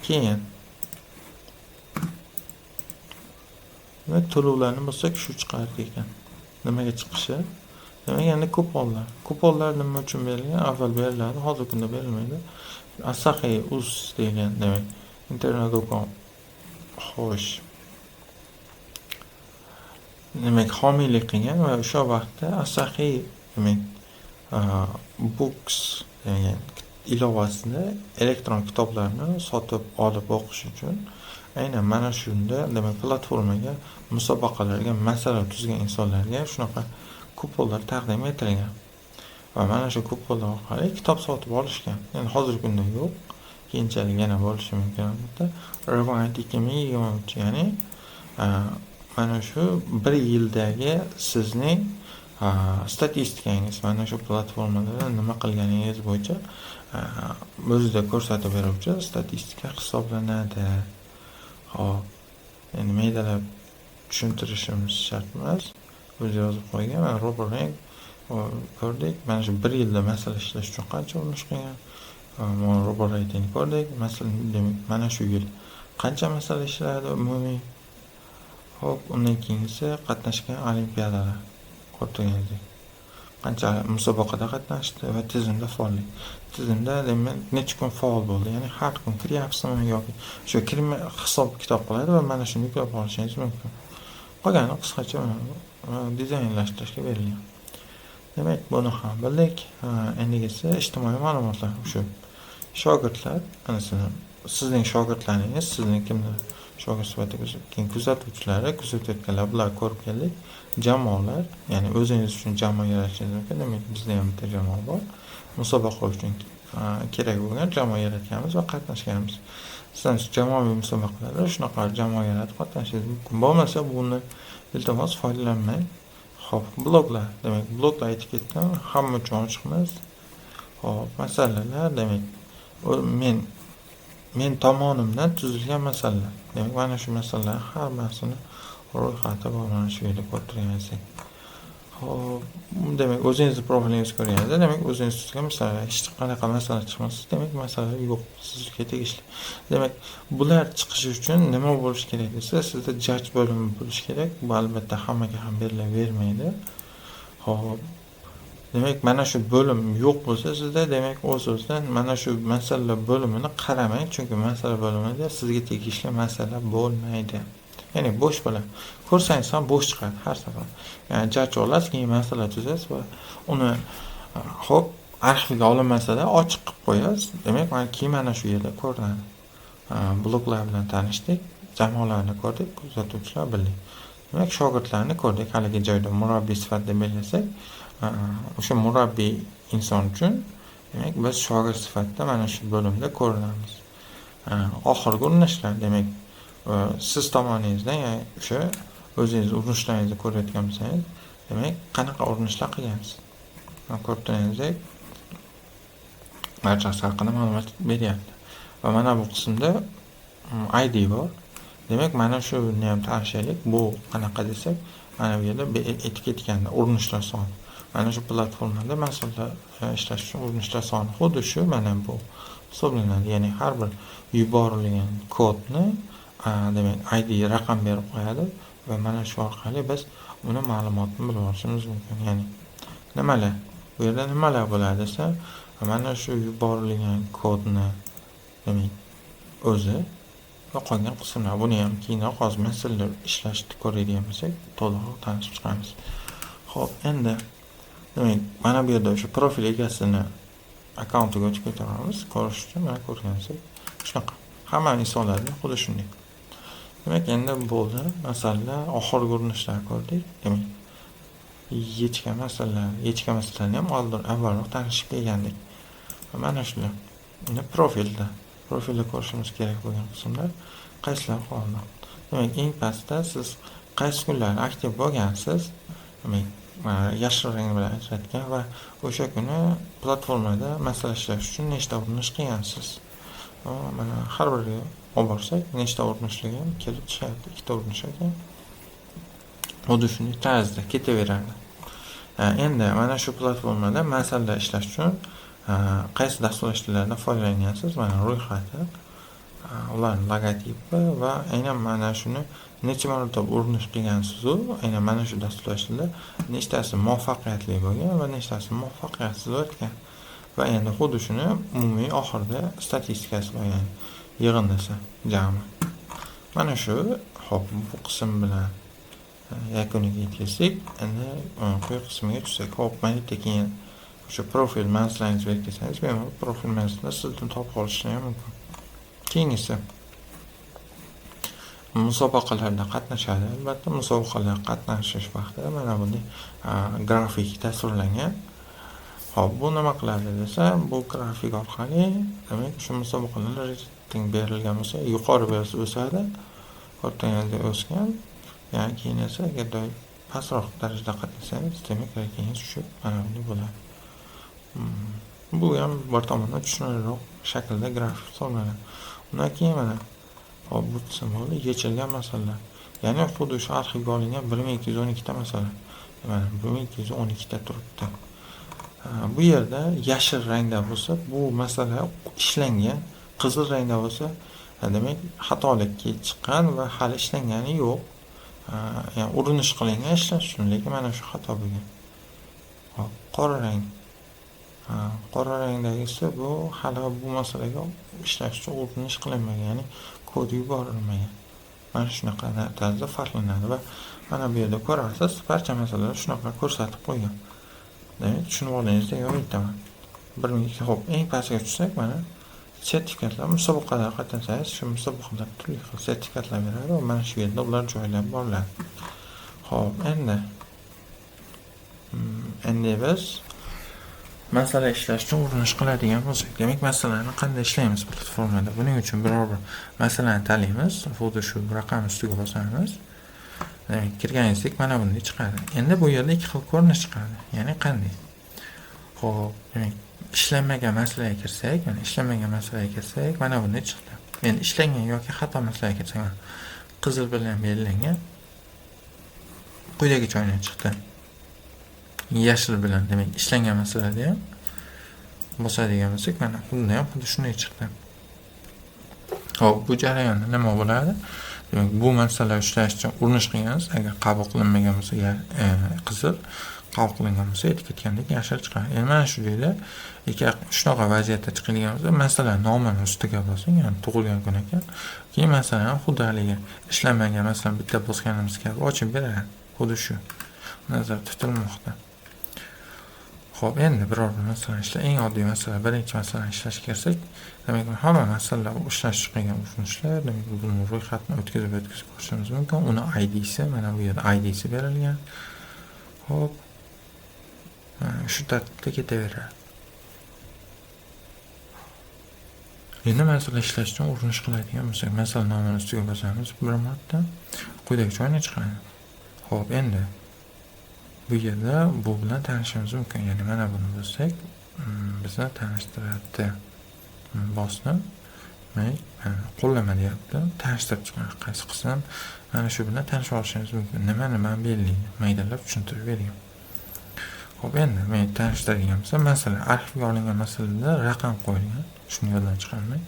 Keyin demak, to'lovlarni bo'lsak shu chiqar ekan. Nimaga chiqishi? Demak, endi kuponlar. Kuponlar nima uchun berilgan? Avval beriladi, hozirgi kunda berilmaydi. Asahi Uz degan, demak, internet-do'kon. Xo'sh. Demak, homiylik qilgan va o'sha vaqtda Asahi demak, Books degan ilovasida elektron kitoblarni sotib olib o'qish uchun aynan mana shunda, demak, platformaga, musobaqalarga, masala tuzgan insonlarga shunaqa kuponlar taqdim etilgan. Va mana shu kuponlar orqali kitob sotib olishgan. Endi hozirgi kunda yo'q, keyinchalik yana bo'lishi mumkin albatta. Rewind 2023, ya'ni mana shu 1 yildagi sizning statistikangiz mana shu platformalarda nima qilganingiz bo'yicha o'zida ko'rsatib beruvchi statistika hisoblanadi. Xo'p, endi maydalab tushuntirishimiz shart emas. O'zi yozib qo'ygan. Mana Roborank ko'rdik. Mana shu 1 yilda masala ishlash uchun qancha urinish qilgan. Mana Roborating ko'rdik. Masalan, demak, mana shu yil qancha masala ishladi umumiy. Xo'p, undan keyingisi qatnashgan olimpiadalar ko'rganingizdek. Qancha musobaqada qatnashdi va tizimda faollik. Tizimda demak necha kun faol bo'ldi, ya'ni har kun kiryapsizmi yoki shu kirmay hisob kitob qiladi va mana shuni yuklab olishingiz mumkin. Qolgani qisqacha dizaynlashtirishga berilgan. Demak, buni ham bildik. Endigi ijtimoiy ma'lumotlar shu. Shogirdlar, sizning shogirdlaringiz, sizning kimdir shogird sifatida keyin kuzatuvchilari, kuzatayotganlar, bular ko'rib keldik. Jamoalar, ya'ni o'zingiz uchun jamoa yaratishingiz mumkin. Demak, bizda ham bitta jamoa bor. Musobaqa uchun kerak bo'lgan jamoa yaratganmiz va qatnashganmiz. Siz jamoaviy musobaqalarda shunaqa jamoa yaratib qatnashishingiz mumkin. Bo'lmasa, buni iltimos foydalanmang. Xo'p, bloglar. Demak, bloglar aytib ketdim, hamma uchun ochiqmiz. Xo'p, masalalar, demak, men tomonimdan tuzilgan masalalar. Demak, mana shu masalalar hammasini ro'yxati bor, mana shu yerda ko'rib turganingizdek. Xo'p, demak, o'zingizni profilingizni ko'rganingizda, demak, o'zingiz tuzgan masalalar, hech qanaqa masala chiqmasa, demak, masala yo'q, sizga tegishli. Demak, bular chiqishi uchun nima bo'lish kerak desa, sizda judge bo'limi bo'lish kerak. Bu albatta hammaga ham berilavermaydi. Xo'p, demak, mana shu bo'lim yo'q bo'lsa sizda, demak, o'z-o'zidan mana shu masala bo'limini qaramang, chunki masala bo'limida sizga tegishli masala bo'lmaydi. Ya'ni bo'sh bo'ladi. Ko'rsangiz ham bo'sh chiqadi har safar. Ya'ni judge olasiz, keyin masala tuzasiz va uni xo'p, arxivga olinmasa-da ochiq qilib qo'yasiz. Demak, keyin mana shu yerda ko'rinadi. Bloglar bilan tanishdik, jamoalarni ko'rdik, kuzatuvchilar bildik. Demak, shogirdlarni ko'rdik. Haligi joyda murabbiy sifatida belgilasak, o'sha murabbiy inson uchun, demak, biz shogird sifatida mana shu bo'limda ko'rinamiz. Oxirgi urinishlar, demak, siz tomoningizdan, ya'ni o'sha o'zingiz urinishlaringizni ko'rayotgan bo'lsangiz, demak, qanaqa urinishlar qilgansiz? Ko'rib turganingizdek, barchasi haqida ma'lumot beryapti. va mana bu qismda ID bor. Demak, mana shuni ham tanishaylik. Bu qanaqa desak, mana bu yerda aytib ketganda urinishlar soni. Mana shu platformada masalan ishlash uchun urinishlar soni xuddi shu mana bu hisoblanadi. Ya'ni har bir yuborilgan kodni demak ID raqam berib qo'yadi va mana shu orqali biz uni ma'lumotini bilib olishimiz mumkin. Ya'ni nimalar bu yerda nimalar bo'ladi desa, mana shu yuborilgan kodni demak o'zi va qolgan qismlar. Buni ham keyinroq hozir masalalar ishlashni ko'radigan bo'lsak, to'liqroq tanishib chiqamiz. Xo'p, endi demak mana bu yerda o'sha profil egasini akkauntiga o'tib ketamiz. Ko'rish uchun mana ko'rganingizdek shunaqa. Hamma misollarda xuddi shunday. Demak, endi bo'ldi. Masalan, oxirgi urinishlarni ko'rdik. Demak, yechgan masalalarni ham avvalroq tanishib kelgandik. Mana shular. Endi profilda ko'rishimiz kerak bo'lgan qismlar qaysilar qoldi? Demak, eng pastda siz qaysi kunlari aktiv bo'lgansiz, demak, yashil rang bilan ajratgan va o'sha kuni platformada masala ishlash uchun nechta urinish qilgansiz. Mana har biriga olib borsak, nechta urinishlarga kelib chiqadi, 2 ta urinish ekan. Xuddi shunday tarzda ketaveradi. Endi mana shu platformada masala ishlash uchun qaysi dasturlashtirishlardan foydalangansiz? Mana ro'yxati, ularning logotipi va aynan mana shuni necha marotaba urinish qilgansiz, aynan mana shu dasturlashtirishlar nechtasi muvaffaqiyatli bo'lgan va nechtasi muvaffaqiyatsiz o'tgan. Va endi xuddi shuni umumiy oxirida statistikasi bor, ya'ni yig'in desa jami. Mana shu, hop, bu qism bilan yakuniga yetkazsak, endi quyi qismiga tushsak, hop, mana keyin o'sha profil manzillarni belgilasangiz, bemalol profil manzilini sizdan topib olishingiz ham mumkin. Keyingisi musobaqalarda qatnashadi. Albatta, musobaqalarda qatnashish vaqtida mana bunday grafik tasvirlangan. Hop, bu nima qiladi desa, bu grafik orqali demak shu musobaqalarda reyting berilgan bo'lsa, yuqori bersa o'sadi, ortaganda o'sgan, ya'ni keyin esa agar pastroq darajada qatnasangiz, demak reytingingiz tushib mana bunday bo'ladi. Bu ham bir tomondan tushunarliroq shaklda grafik hisoblanadi. Undan keyin mana hop, bu qism bo'ldi, yechilgan masalalar. Ya'ni xuddi shu arxivga olingan 1212 ta masala. Mana 1212 ta turibdi. Bu yerda yashil rangda bo'lsa, bu masala ishlangan, qizil rangda bo'lsa, demak xatolik kelib chiqqan va hali ishlangani yo'q. Ya'ni urinish qilingan ishlash uchun, lekin mana shu xato bo'lgan. Hop, qora rangdagisi bu hali bu masalaga ishlash uchun urinish qilinmagan, ya'ni kod yuborilmagan. Mana shunaqa tarzda farqlanadi va mana bu yerda ko'rasiz, barcha masalalar shunaqa ko'rsatib qo'ygan. Demak, tushunib oldingizda yo'q aytaman. 1200. Hop, eng pastga tushsak, mana sertifikatlar, musobaqalarga qatnashsangiz, shu musobaqalar turli xil sertifikatlar beradi va mana shu yerda ular joylab boriladi. Hop, endi biz masala ishlash uchun urinish qiladigan bo'lsak, demak, masalani qanday ishlaymiz platformada? Buning uchun biror bir masalani tanlaymiz, xuddi shu raqam ustiga bosamiz. Demak, kirganingizdek mana bunday chiqadi. Endi bu yerda 2 xil ko'rinish chiqadi. Ya'ni qanday? Xo'p, demak, ishlanmagan masalaga kirsak, mana bunday chiqdi. Endi ishlangan yoki xato masalaga kirsak, qizil bilan belgilangan quyidagi joydan chiqdi. Yashil bilan, demak, ishlangan masalada ham bosadigan bo'lsak, mana bunda ham xuddi shunday chiqdi. Xo'p, bu jarayonda nima bo'ladi? Demak, bu masala ishlash uchun urinish qilgansiz, agar qabul qilinmagan bo'lsa, qizil, qabul qilingan bo'lsa, aytib ketgandek yashil chiqadi. Endi mana shu joyda shunaqa vaziyatda chiqadigan bo'lsa, masala nomini ustiga bosing, ya'ni tug'ilgan kun ekan. Keyin masalan xuddi haligi ishlanmagan, masalan bitta bosganimiz kabi ochib beradi. Xuddi shu nazarda tutilmoqda. Xo'p, endi biror bir masala eng oddiy masala, birinchi masalani ishlashga kirsak, demak, hamma masalalar ishlash qilgan urinishlar, demak, buni ro'yxatni o'tkazib ko'rishimiz mumkin. Uni ID'si, mana bu yerda ID'si berilgan. Xo'p, shu tartibda ketaveradi. Endi masala ishlash uchun urinish qiladigan bo'lsak, masala nomini ustiga bosamiz bir marta, quyidagi joydan chiqadi. Xo'p, endi bu yerda bu bilan tanishimiz mumkin. Ya'ni mana buni bo'lsak, bizni tanishtiradi. Bosdim. qo'llanma deyapti. Tanishtirib chiqing qaysi qism. Mana shu bilan tanishib olishingiz mumkin. Nimani man belgilaydi, maydalab tushuntirib bering. Xo'p, endi men tanishtirgan bo'lsam, masalan, arxivga olingan masalada raqam qo'yilgan. Shuni yoddan chiqarmang.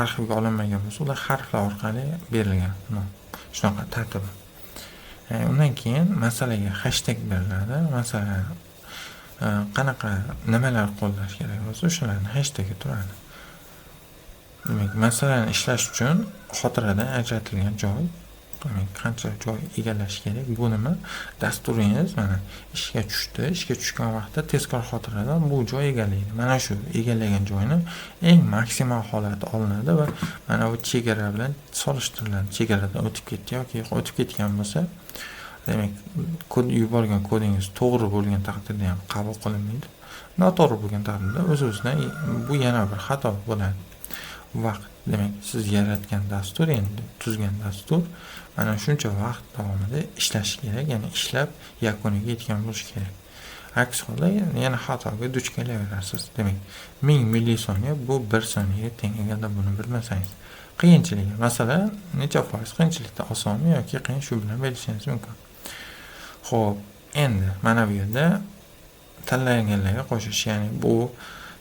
Arxivga olinmagan bo'lsa, ular harflar orqali berilgan. Shunaqa tartibi. Undan keyin masalaga hashtag beriladi. Masalan, qanaqa nimalar qo'llash kerak bo'lsa, o'shalarni hashtagi turadi. Demak, masalani ishlash uchun xotiradan ajratilgan joy, demak, qancha joy egallash kerak, bu nima? Dasturingiz mana ishga tushdi, ishga tushgan vaqtda tezkor xotiradan bu joy egallaydi. Mana shu egallagan joyni eng maksimal holati olinadi va mana bu chegara bilan solishtiriladi. Chegaradan o'tib ketdi yoki o'tib ketgan bo'lsa, demak, kod yuborgan kodingiz to'g'ri bo'lgan taqdirda ham qabul qilinmaydi. Noto'g'ri bo'lgan taqdirda o'z-o'zidan bu yana bir xato bo'ladi. Vaqt, demak, siz yaratgan dastur, endi tuzgan dastur mana shuncha vaqt davomida ishlashi kerak, ya'ni ishlab yakuniga yetgan bo'lishi kerak. Aks holda yana xatoga duch kelaverasiz. Demak, 1000 millisoniya bu 1 soniyaga teng. Agarda buni bilmasangiz, qiyinchiligi, masalan, necha foiz qiyinchilikda, osonmi yoki qiyin, shu bilan bilishingiz mumkin. Xo'p, endi mana bu yerda tanlanganlarga qo'shish, ya'ni bu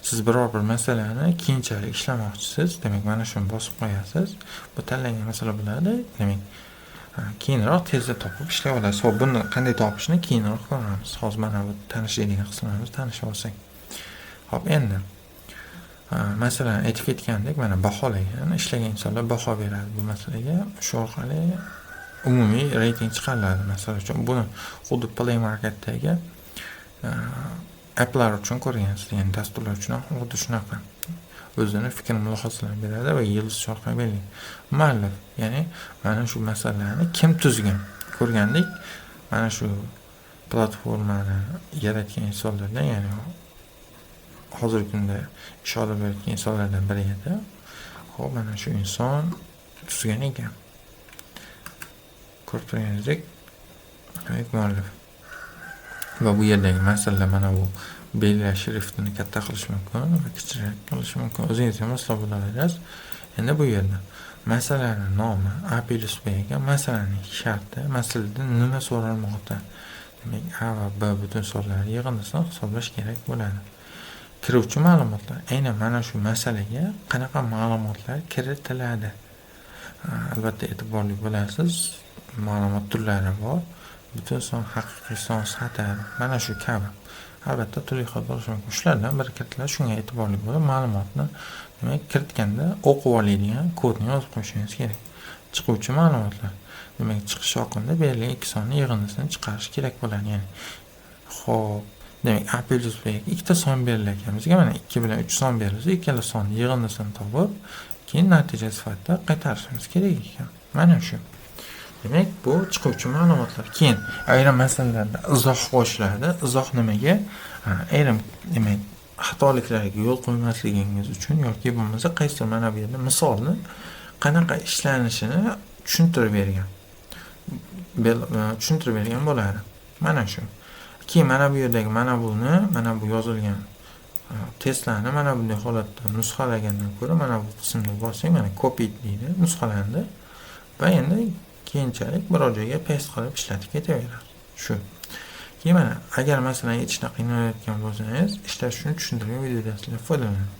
siz biror bir masalani keyinchalik ishlamoqchisiz, demak, mana shuni bosib qo'yasiz. Bu tanlangan masala bo'ladi. Demak, keyinroq tezda topib ishlay olasiz. Xo'p, buni qanday topishni keyinroq ko'ramiz. Hozir mana bu tanishadigan qismlarimiz tanishib olsak. Xo'p, endi masalan, aytib ketgandek, mana baholagan, ishlagan insonlar baho beradi bu masalaga. Shu orqali umumiy reyting chiqariladi. Masalan uchun buni xuddi Play Marketdagi applar uchun ko'rgansiz, ya'ni dasturlar uchun ham xuddi shunaqa. O'zini fikr mulohazalarini beradi va yildiz orqali belgilaydi. Muallif, ya'ni mana shu masalalarni kim tuzgan? Ko'rgandik, mana shu platformani yaratgan insonlardan, ya'ni hozirgi kunda ish olib berayotgan insonlardan biri edi. Xo'p, mana shu inson tuzgan ekan. Ko'rib turganingizdek, muallif. Va bu yerdagi masala mana bu belgilash shriftini katta qilish mumkin va kichikroq qilish mumkin. O'zingiz ham hisob qilaverasiz. Endi bu yerda masalaning nomi, A+B ga masalaning sharti, masalada nima so'ralmoqda. Demak, A va B butun sonlari yig'indisini hisoblash kerak bo'ladi. Kiruvchi ma'lumotlar, aynan mana shu masalaga qanaqa ma'lumotlar kiritiladi. Albatta e'tiborli bo'lasiz. Ma'lumot turlari bor. Butun son, haqiqiy son, satr, mana shu kabi. Albatta turli xil bo'lishi mumkin. Shulardan biri kiritiladi. Shunga e'tiborli bo'lib, ma'lumotni, demak, kiritganda o'qib oladigan kodni yozib qo'yishingiz kerak. Chiquvchi ma'lumotlar, demak, chiqish oqimida berilgan ikki sonni yig'indisini chiqarish kerak bo'ladi. Ya'ni, xo'p, demak, A+B ga ikkita son berilgan bizga, mana 2 bilan 3 son berilsa, ikkala sonni yig'indisini topib, keyin natija sifatida qaytarishimiz kerak ekan. Mana shu. Demak, bu chiquvchi ma'lumotlar. Keyin ayrim masalalarda izoh qo'shiladi. Izoh nimaga? Ayrim, demak, xatoliklarga yo'l qo'ymasligingiz uchun yoki bo'lmasa qaysidir mana bu yerda misolni qanaqa ishlanishini tushuntirib bergan bo'ladi. Mana shu. Keyin mana bu yerdagi mana bu yozilgan testlarni mana bunday holatda nusxalagandan ko'ra mana bu qismga bosing, mana copy deydi, nusxalandi va endi keyinchalik biror joyga paste qilib ishlatib ketaveradi. Shu. Keyin mana agar masalan yetishda qiynalgan bo'lsangiz, ishlash uchun tushuntirgan video darslardan foydalaning.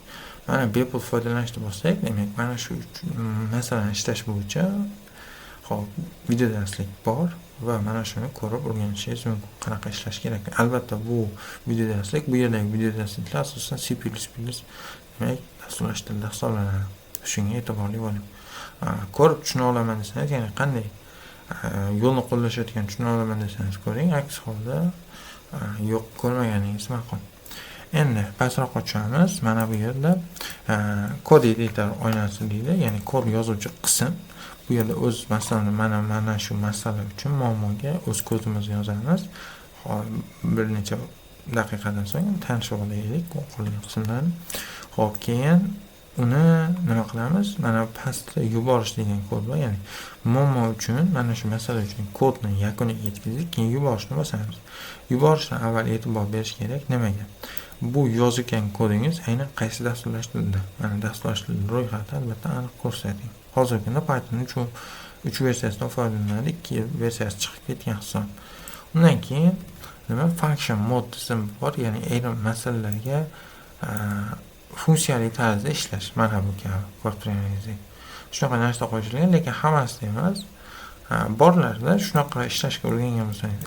Mana bepul foydalanishni bossak, demak, mana shu masalan ishlash bo'yicha hop video darslik bor va mana shuni ko'rib o'rganishingiz mumkin, qanaqa ishlash kerak. Albatta bu video darslik, bu yerdagi video darsliklar asosan C++, demak, dasturlash tilida hisoblanadi. Shunga e'tiborli bo'ling. Ko'rib tushuna olaman desangiz, ya'ni qanday yo'lni qo'llashayotgan tushuna olaman desangiz ko'ring, aks holda yo'q, ko'rmaganingiz ma'qul. Endi pastroqqa tushamiz. Mana bu yerda kod editor oynasi deydi, ya'ni kod yozuvchi qism. Bu yerda o'z masalani mana shu masala uchun muammoga o'z kodimizni yozamiz. Bir necha daqiqadan so'ng tanishib olaylik qolgan qismlarni. Xo'p, keyin uni nima qilamiz? Mana pastda yuborish degan kod bor, ya'ni muammo uchun, mana shu masala uchun kodni yakuniga yetkazib, keyin yuborishni bosamiz. Yuborishdan avval e'tibor berish kerak nimaga? bu yozgan kodingiz aynan qaysi dasturlash tilida. Mana dasturlash tilida ro'yxati albatta aniq ko'rsating. Hozirgi kunda Python 3 versiyasidan foydalanadi, 2 versiyasi chiqib ketgan hisob. Undan keyin nima function mode tizimi bor, ya'ni ayrim masalalarga funksiyali tarzda ishlash. Mana bu kabi ko'rib turganingizdek. Shunaqa narsa qo'shilgan, lekin hammasida emas. Borlarda shunaqa ishlashga o'rgangan bo'lsangiz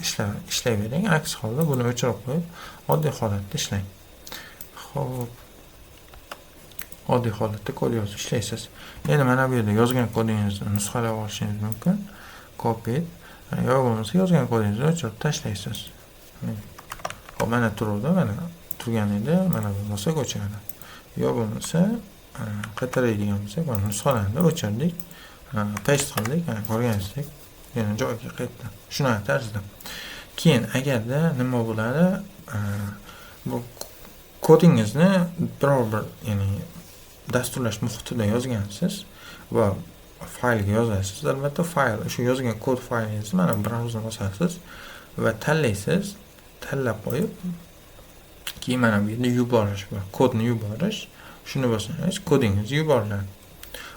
ishlayvering, aks holda buni o'chirib qo'yib, oddiy holatda ishlang. Xo'p. Oddiy holatda kod yozib ishlaysiz. Endi mana bu yerda yozgan kodingizni nusxalab olishingiz mumkin. Copy yo bo'lmasa yozgan kodingizni o'chirib tashlaysiz. Hop, mana turuvdi, mana turganida mana bu bo'lsa o'chiradi. Yo bo'lmasa qaytaradigan bo'lsak, mana nusxalarni o'chirdik. Paste qildik, ko'rganingizdek, yana joyiga qaytdi. Shunaqa tarzda. Keyin agarda nima bo'ladi, bu kodingizni biror bir, ya'ni dasturlash muhitida yozgansiz va faylga yozasiz. Albatta fayl, o'sha yozgan kod faylingizni mana brauzerga bosasiz va tanlaysiz. Tanlab qo'yib, keyin mana bu yerda yuborish bor. Kodni yuborish. Shuni bossangiz kodingiz yuboriladi.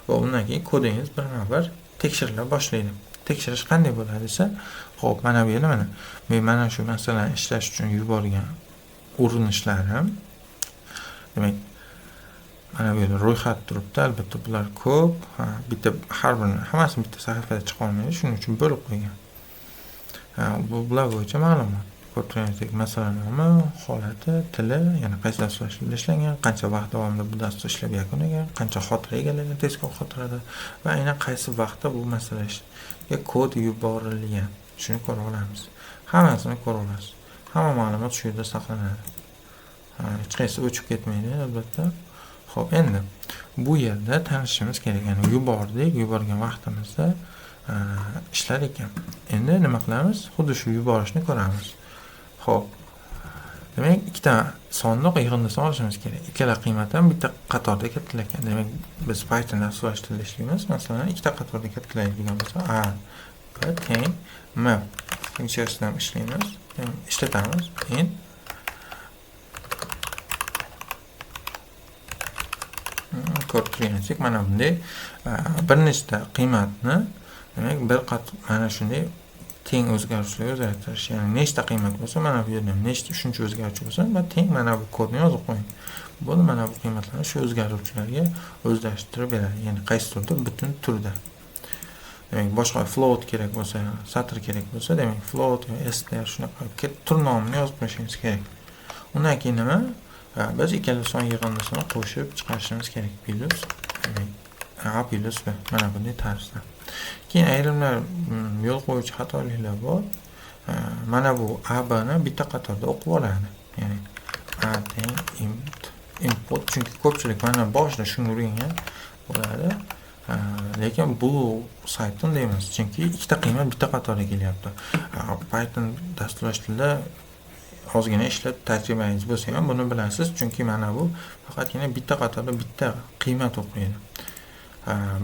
Va undan keyin kodingiz bir tekshirila boshlaydi. Tekshirish qanday bo'ladi desa, xo'p, mana bu yerda men shu masalani ishlash uchun yuborgan urinishlarim, demak, mana bu yerda ro'yxat turibdi. Albatta bular ko'p. Har birini hammasini bitta sahifada chiqa olmaydi. Shuning uchun bo'lib qo'ygan. Bular bo'yicha ma'lumot. Ko'rganingizdek, masalan, nomi, holati, tili, ya'ni qaysi dasturda ishlangan, qancha vaqt davomida bu dastur ishlab yakunlagan, qancha xotira egallagan, tezkor xotirada va aynan qaysi vaqtda bu masalaga kod yuborilgan. Shuni ko'ra olamiz. Hammasini ko'ra olasiz. Hamma ma'lumot shu yerda saqlanadi. Hech qaysi o'chib ketmaydi, albatta. Xo'p, endi bu yerda tanishimiz kerak. Ya'ni yuborgan vaqtimizda ishlar ekan. Endi nima qilamiz? Xuddi shu yuborishni ko'ramiz. Xo'p. Demak, ikkita sonliq yig'indisini olishimiz kerak. Ikkala qiymat ham bitta qatorda kiritilgan. Demak, biz Python dasturlash tilida ishlaymiz. Masalan, ikkita qatorda kiritiladigan bo'lsa, a b teng m funksiyasidan ishlaymiz. Ishlatamiz. Endi ko'rib turganingizdek, mana bunday bir nechta qiymatni, demak, mana shunday teng o'zgarishlarga o'zgartirish. Ya'ni nechta qiymat bo'lsa, mana bu yerda nechta shuncha o'zgaruvchi bo'lsa, va teng mana bu kodni yozib qo'ying. Bo'ldi, mana bu qiymatlarni shu o'zgaruvchilarga o'zlashtirib beradi. Ya'ni qaysi turda? Butun turda. Demak, boshqa float kerak bo'lsa, satr kerak bo'lsa, demak, float yoki str shunaqa tur nomini yozib qo'yishingiz kerak. Undan keyin nima? Biz ikkala son yig'indisini qo'shib chiqarishimiz kerak. Plus, demak, a plus b mana bunday tarzda. Keyin ayrimlar yo'l qo'yuvchi xatoliklar bor. Mana bu a b ni bitta qatorda o'qib oladi. Ya'ni a teng input, chunki ko'pchilik mana boshida shuni o'rgangan bo'ladi. Lekin bu sayt unday emas, chunki ikkita qiymat bitta qatorda kelyapti. Python dasturlash tilida ozgina ishlab tajribangiz bo'lsa ham buni bilasiz, chunki mana bu faqatgina bitta qatorda bitta qiymat o'qiydi.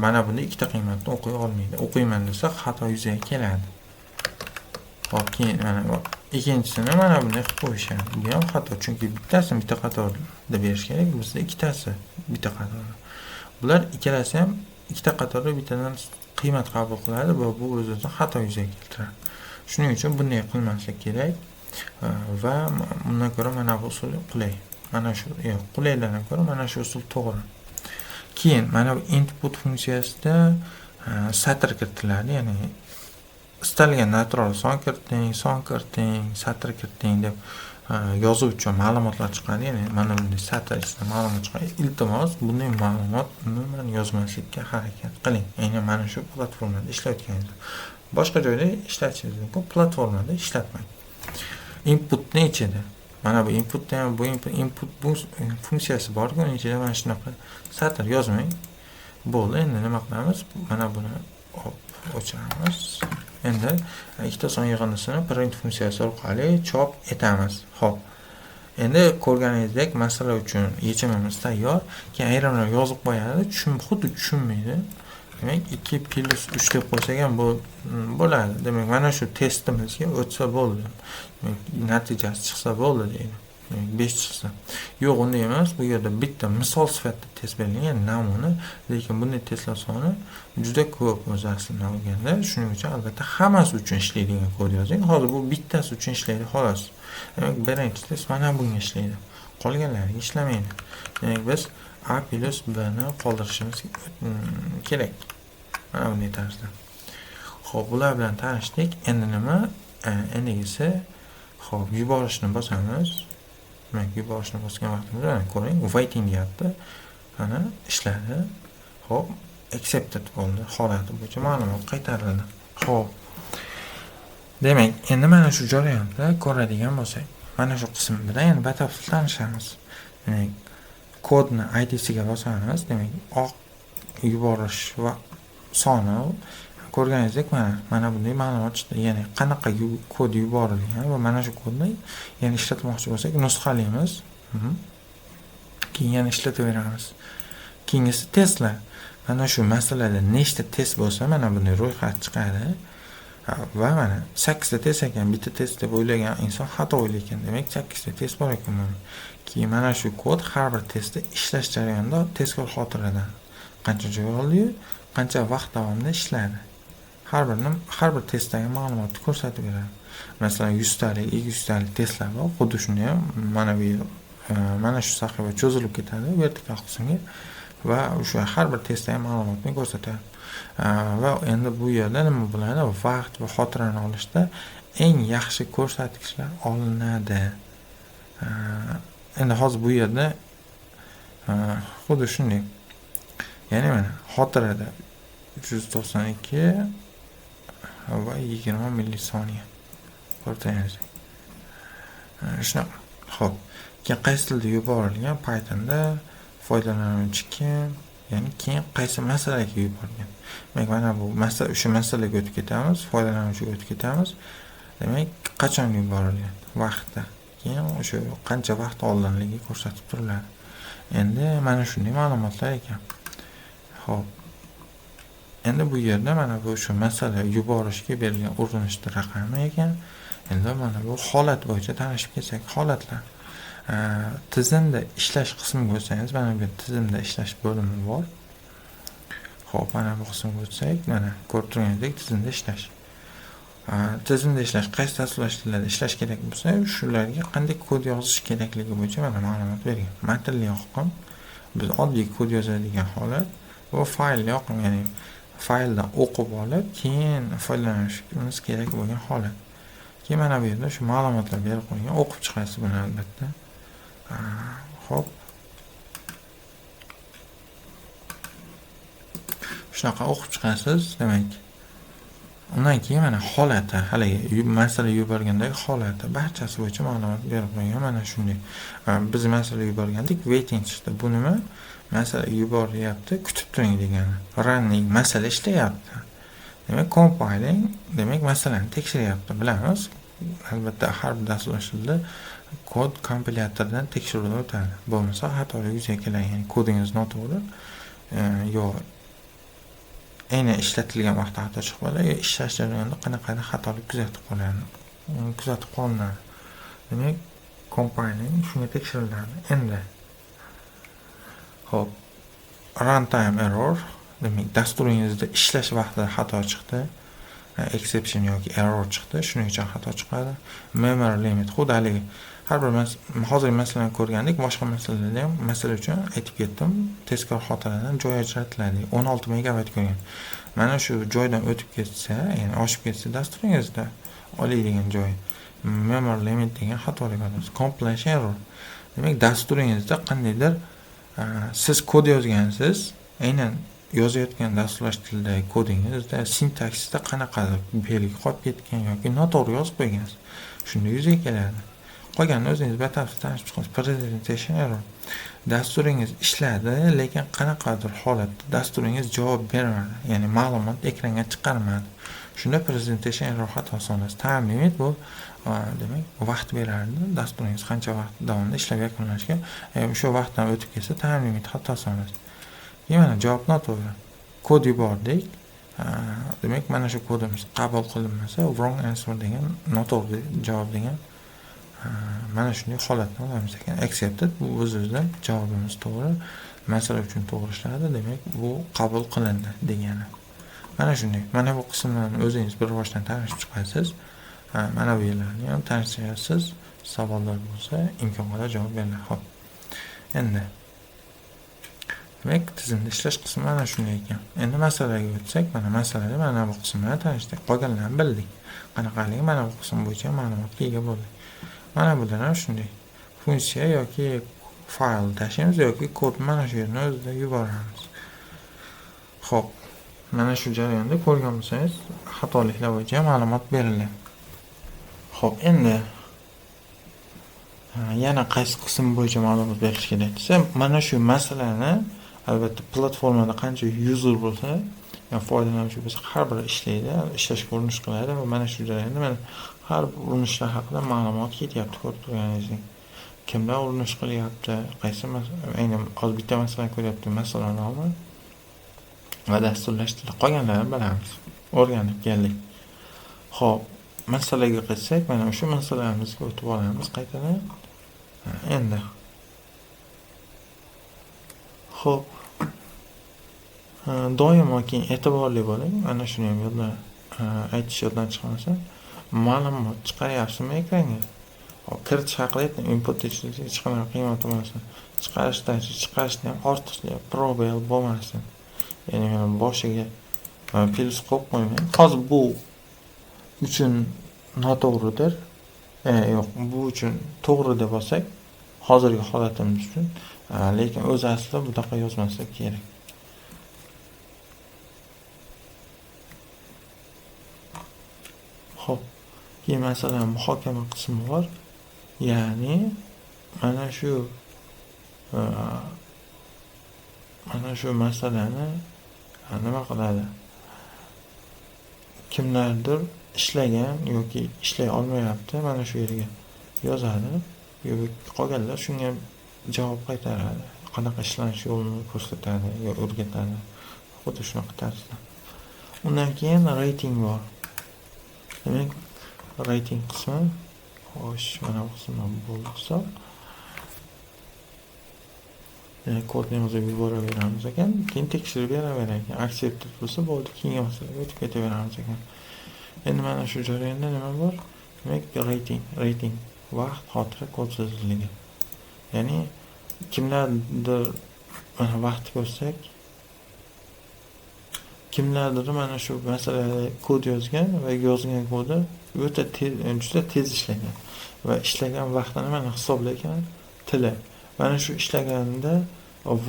Mana bunda ikkita qiymatni o'qiy olmaydi. O'qiyman desa xato yuzaga keladi. Hop, keyin mana ikkinchisini mana bunday qilib qo'yishadi. Bu ham xato, chunki bittasini bitta qatorda berish kerak, bizda ikkitasi bitta qatorda. Bular ikkalasi ham ikkita qatorda bittadan qiymat qabul qiladi va bu o'zidan xato yuzaga keltiradi. Shuning uchun bunday qilmaslik kerak. Va bundan ko'ra mana bu usul qulay. Mana shu qulaylardan ko'ra mana shu usul to'g'ri. Keyin mana bu input funksiyasida satr kiritiladi, ya'ni istalgan natural son kiriting, satr kiriting deb yozuvchi ma'lumotlar chiqadi. Ya'ni mana bunday satr ichida ma'lumot chiqadi. Iltimos, bunday ma'lumot umuman yozmaslikka harakat qiling. Ya'ni mana shu platformada ishlatganingizda. Boshqa joyda ishlatishingiz mumkin, platformada ishlatmang. Inputni ichida mana bu inputda ham bu input funksiyasi bor-ku, uning ichida mana shunaqa satr yozmang. Bo'ldi, endi nima qilamiz? Mana buni o'chiramiz. Endi ikkita son yig'indisini print funksiyasi orqali chop etamiz. Xo'p. Endi ko'rganingizdek, masala uchun yechimimiz tayyor. Keyin ayrimlar yozib qo'yadi, xuddi tushunmaydi. Demak, 2 plus 3 deb qo'ysak ham bo'ladi. Demak, mana shu testimizga o'tsa bo'ldi. Demak, natijasi chiqsa bo'ldi deydi. demak 5 chiqsa. Yo'q, unday emas. Bu yerda bitta misol sifatida test berilgan, namuna, lekin bunday testlar soni juda ko'p o'zi aslida olganda. Shuning uchun albatta hammasi uchun ishlaydigan kod yozing. Hozir bu bittasi uchun ishlaydi xolos. Demak, birinchi test mana bunga ishlaydi. Qolganlari ishlamaydi. Demak, biz a plus b ni qoldirishimiz kerak. Mana bunday tarzda. Xo'p, bular bilan tanishdik. Endi nima? Endisi xo'p, yuborishni bosamiz. Demak, yuborishni bosgan vaqtimizda ko'ring, waiting deyapti. Mana ishladi. Xo'p, accepted bo'ldi. Holati bo'yicha ma'lumot qaytarildi. Xo'p. Demak, endi mana shu jarayonda ko'radigan bo'lsak, mana shu qism bilan endi batafsil tanishamiz. Demak, kodni ID'siga bosamiz. Demak, oq yuborish va soni ko'rganingizdek, mana bunday ma'lumot chiqdi. Ya'ni qanaqa kod yuborilgan va mana shu kodni yana ishlatmoqchi bo'lsak, nusxalaymiz. Keyin yana ishlataveramiz. Keyingisi testlar. Mana shu masalada nechta test bo'lsa, mana bunday ro'yxat chiqadi. Va mana 8 ta test ekan, bitta test deb o'ylagan inson xato o'ylaykan. Demak, 8 ta test bor ekan. Keyin mana shu kod har bir testda ishlash jarayonida tezkor xotiradan qancha joy oldi, qancha vaqt davomida ishladi. Har bir testdagi ma'lumotni ko'rsatib beradi. Masalan, 100 talik, 200 talik testlar bor. Xuddi shunday ham mana shu sahifa cho'zilib ketadi vertikal qismga va o'sha har bir testdagi ma'lumotni ko'rsatadi. Va endi bu yerda nima bo'ladi? Vaqt va xotirani olishda eng yaxshi ko'rsatkichlar olinadi. Endi hozir bu yerda xuddi shunday. Ya'ni mana xotirada 392 va 20 millisoniya. Ko'rdingiz. Shunaqa. Xo'p. Keyin qaysi tilda yuborilgan? Pythonda foydalanuvchi kim? Ya'ni keyin qaysi masalaga yuborilgan? Demak, mana bu o'sha masalaga o'tib ketamiz, foydalanuvchiga o'tib ketamiz. Demak, qachon yuborilgan? Vaqtda. Keyin o'sha qancha vaqt oldinligi ko'rsatib turiladi. Endi mana shunday ma'lumotlar ekan. Xo'p. Endi bu yerda mana bu shu masala yuborishga berilgan urinishni raqami ekan. Endi mana bu holat bo'yicha tanishib ketsak, holatlar. Tizimda ishlash qismiga o'tsangiz, mana bu tizimda ishlash bo'limi bor. Xo'p, mana bu qismga o'tsak, mana ko'rib turganingizdek tizimda ishlash. Tizimda ishlash qaysi dasturlash tillarida ishlash kerak bo'lsa, shularga qanday kod yozish kerakligi bo'yicha mana ma'lumot bergan. Matnli oqim, biz oddiy kod yozadigan holat va faylli oqim, ya'ni fayldan o'qib olib, keyin foydalanishimiz kerak bo'lgan holat. Keyin mana bu yerda shu ma'lumotlar berib qo'ygan, o'qib chiqasiz buni albatta. Xo'p. Shunaqa o'qib chiqasiz, demak. Undan keyin mana holati, haligi masala yuborgandagi holati barchasi bo'yicha ma'lumot berib qo'ygan. Mana shunday. Biz masala yuborgandik, waiting chiqdi. Bu nima? Masala yuborilyapti, kutib turing degani. Running masala ishlayapti. Demak, compiling, demak masalani tekshiryapti, bilamiz. Albatta har bir dasturlashda kod kompilyatordan tekshiruvdan o'tadi. Bo'lmasa xatolik yuzaga keladi. Ya'ni kodingiz noto'g'ri yo aynan ishlatilgan vaqtda xato chiqib qoladi, yo ishlash jarayonida qanaqadir xatolik kuzatib qolinadi. Demak, compiling shunga tekshiriladi. Endi xo'p, runtime error, demak dasturingizda ishlash vaqtida xato chiqdi, exception yoki error chiqdi, shuning uchun xato chiqadi. Memory limit, xuddi haligi har bir hozir masalani ko'rgandik, boshqa masalalarda ham masala uchun aytib ketdim, tezkor xotiradan joy ajratiladi. 16 megabayt ko'rgan. Mana shu joydan o'tib ketsa, ya'ni oshib ketsa dasturingizda oladigan joy memory limit degan xatolik bo'ladi. Compilation error. Demak, dasturingizda qandaydir siz kod yozgansiz, aynan yozayotgan dasturlash tilidagi kodingizda sintaksida qanaqadir belgi qolib ketgan yoki noto'g'ri yozib qo'ygansiz. Shunda yuzaga keladi. Qolganini o'zingiz batafsil tanishib chiqasiz. Presentation error. Dasturingiz ishladi, lekin qanaqadir holatda dasturingiz javob bermadi, ya'ni ma'lumot ekranga chiqarmadi. Shunda presentation error xatosi olasiz. Time limit bu demak vaqt berardi. Dasturingiz qancha vaqt davomida ishlab yakunlashga, o'sha vaqtdan o'tib ketsa time limit xatosi olasiz. Yana javob noto'g'ri. Kod yubordik. Demak, mana shu kodimiz qabul qilinmasa, wrong answer degan noto'g'ri javob degan Mana shunday holatni olamiz ekan. Accepted bu o'z-o'zidan javobimiz to'g'ri, masala uchun to'g'ri ishladi, demak bu qabul qilindi degani. Mana shunday. Mana bu qismlarni o'zingiz bir boshdan tanishib chiqasiz. Mana bu yerlarni ham tanishasiz. Savollar bo'lsa, imkon qadar javob beringlar. Xo'p. Endi demak, tizimda ishlash qismi mana shunday ekan. Endi masalaga o'tsak, mana masalada mana bu qismlarni tanishdik. Qolganlarini bildik. Qanaqaligi mana bu qism bo'yicha ma'lumotga ega bo'ldik. Mana bular ham shunday. Funksiya yoki fayl tashlaymiz yoki kod mana shu yerni o'zida yuboramiz. Xo'p. Mana shu jarayonda ko'rgan bo'lsangiz, xatoliklar bo'yicha ma'lumot beriladi. Xo'p, endi yana qaysi qism bo'yicha ma'lumot berish kerak desa, mana shu masalani albatta platformada qancha user bo'lsa, yani foydalanuvchi bo'lsa, har biri ishlaydi, ishlashga urinish qiladi va mana shu jarayonda mana har bir urinishlar haqida ma'lumot ketyapti, ko'rib turganingizdek. Kimlar urinish qilyapti, qaysi aynan hozir bitta masalani ko'ryapti, masala nomi va dasturlashtirib qolganlarini bilamiz. O'rganib keldik. Xo'p, masalaga qaytsak, mana shu masalarimizga o'tib olamiz qaytadan. Endi xo'p, doimo keyin e'tiborli bo'ling. Mana shuni ham yoddan aytish yoddan chiqmasin. Ma'lumot chiqaryapsizmi ekranga? Kiritish haqida aytdim, input tekshirishga hech qanaqa qiymat bo'lmasin. Chiqarishni ham ortiqcha probel bo'lmasin. Ya'ni mana boshiga plus qo'yib qo'ymang. Hozir bu uchun noto'g'ridir. Yo'q, bu uchun to'g'ri deb olsak, hozirgi holatimiz uchun, lekin o'z aslida bunaqa yozmaslik kerak. Xo'p, keyin masalan muhokama qismi bor. Ya'ni mana shu masalani nima qiladi? Kimlardir ishlagan yoki ishlay olmayapti, mana shu yerga yozadi. Yoki qolganlar shunga javob qaytaradi. Qanaqa ishlanish yo'lini ko'rsatadi yoki o'rgatadi. Xuddi shunaqa tarzda. Undan keyin rating bor. Demak, rating qismi, xo'sh, mana bu qismdan bo'lsa, kodni yozib yuboraveramiz ekan, keyin tekshirib beraverar ekan. Accepted bo'lsa bo'ldi, keyingi masalaga o'tib ketaveramiz ekan. Endi mana shu jarayonda nima bor? Demak, rating vaqt, xotira, kod so'zligi. Ya'ni kimlardir mana vaqt ko'rsak, kimlardir mana shu masalada kod yozgan va yozgan kodi o'ta juda tez ishlagan va ishlagan vaqtini mana hisoblagan tili. Mana shu ishlaganida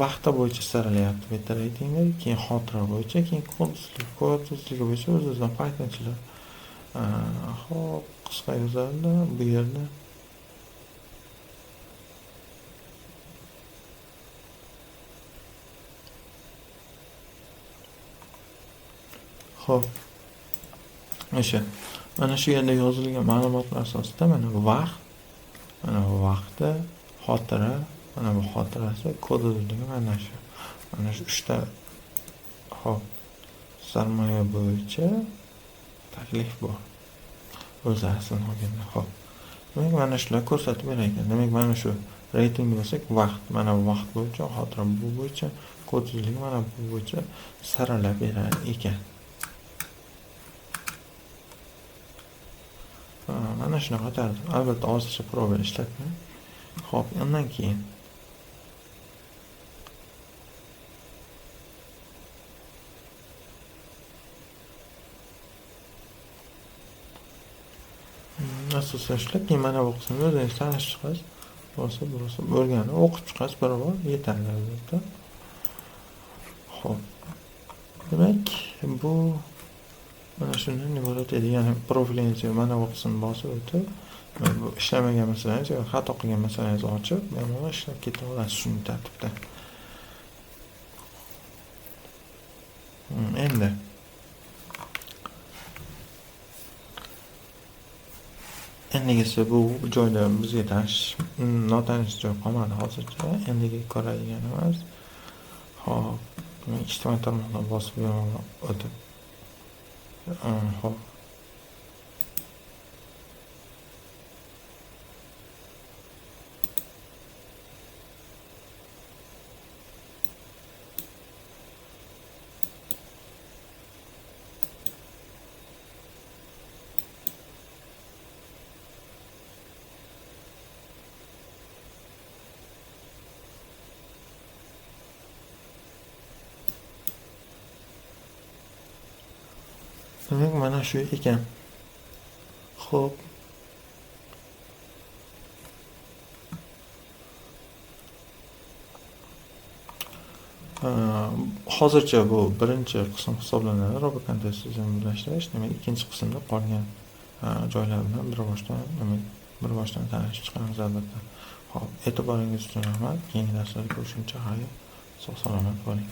vaqti bo'yicha saralayapti bu yerda reytinglar, keyin xotira bo'yicha, keyin kod so'zligi bo'yicha o'z-o'zidan Pythonchilar xo'p, qisqa yozadi bu yerda. Xo'p. Mana shu yerda yozilgan ma'lumotlar asosida mana vaqt, mana bu vaqti, xotira, mana bu xotirasi, kod o'zligi mana shu. Mana shu 3 ta xo'p, sarmoya bo'yicha taklif bor. O'z aslini olganda, xo'p. Demak, mana shular ko'rsatib berar ekan. Demak, mana shu reyting bo'lsak, vaqt, mana bu vaqt bo'yicha, xotira bu bo'yicha, kod o'zligi mana bu bo'yicha saralab berar ekan. Mana shunaqa tarzda. Albatta, ozcha probel ishlatmang. Xo'p, undan keyin asosiy ishlab, keyin mana bu qismni o'zingiz tanishib chiqasiz. Bo'lsa, o'rganib, o'qib chiqasiz, bir bor yetarli albatta. Xo'p. Demak, bu mana shundan iborat edi. Ya'ni profilingizni mana bu qismni bosib o'tib, bu ishlamagan masalangiz yoki xato qilgan masalangizni ochib, bemalol ishlab keta olasiz shu tartibda. Endi endigisi bu joyda bizga notanish joy qolmadi hozircha. Endiga ko'radiganimiz hop, ijtimoiy tarmoqlar bosib o'tib. Hop. Demak, mana shu ekan. Xo'p. Hozircha bu birinchi qism hisoblanadi, RoboConTest tizimini birlashtirish. Demak, ikkinchi qismda qolgan joylar bilan bir boshdan tanishib chiqamiz albatta. Xo'p, e'tiboringiz uchun rahmat. Keyingi darslarda ko'rishguncha xayr, sog' salomat bo'ling.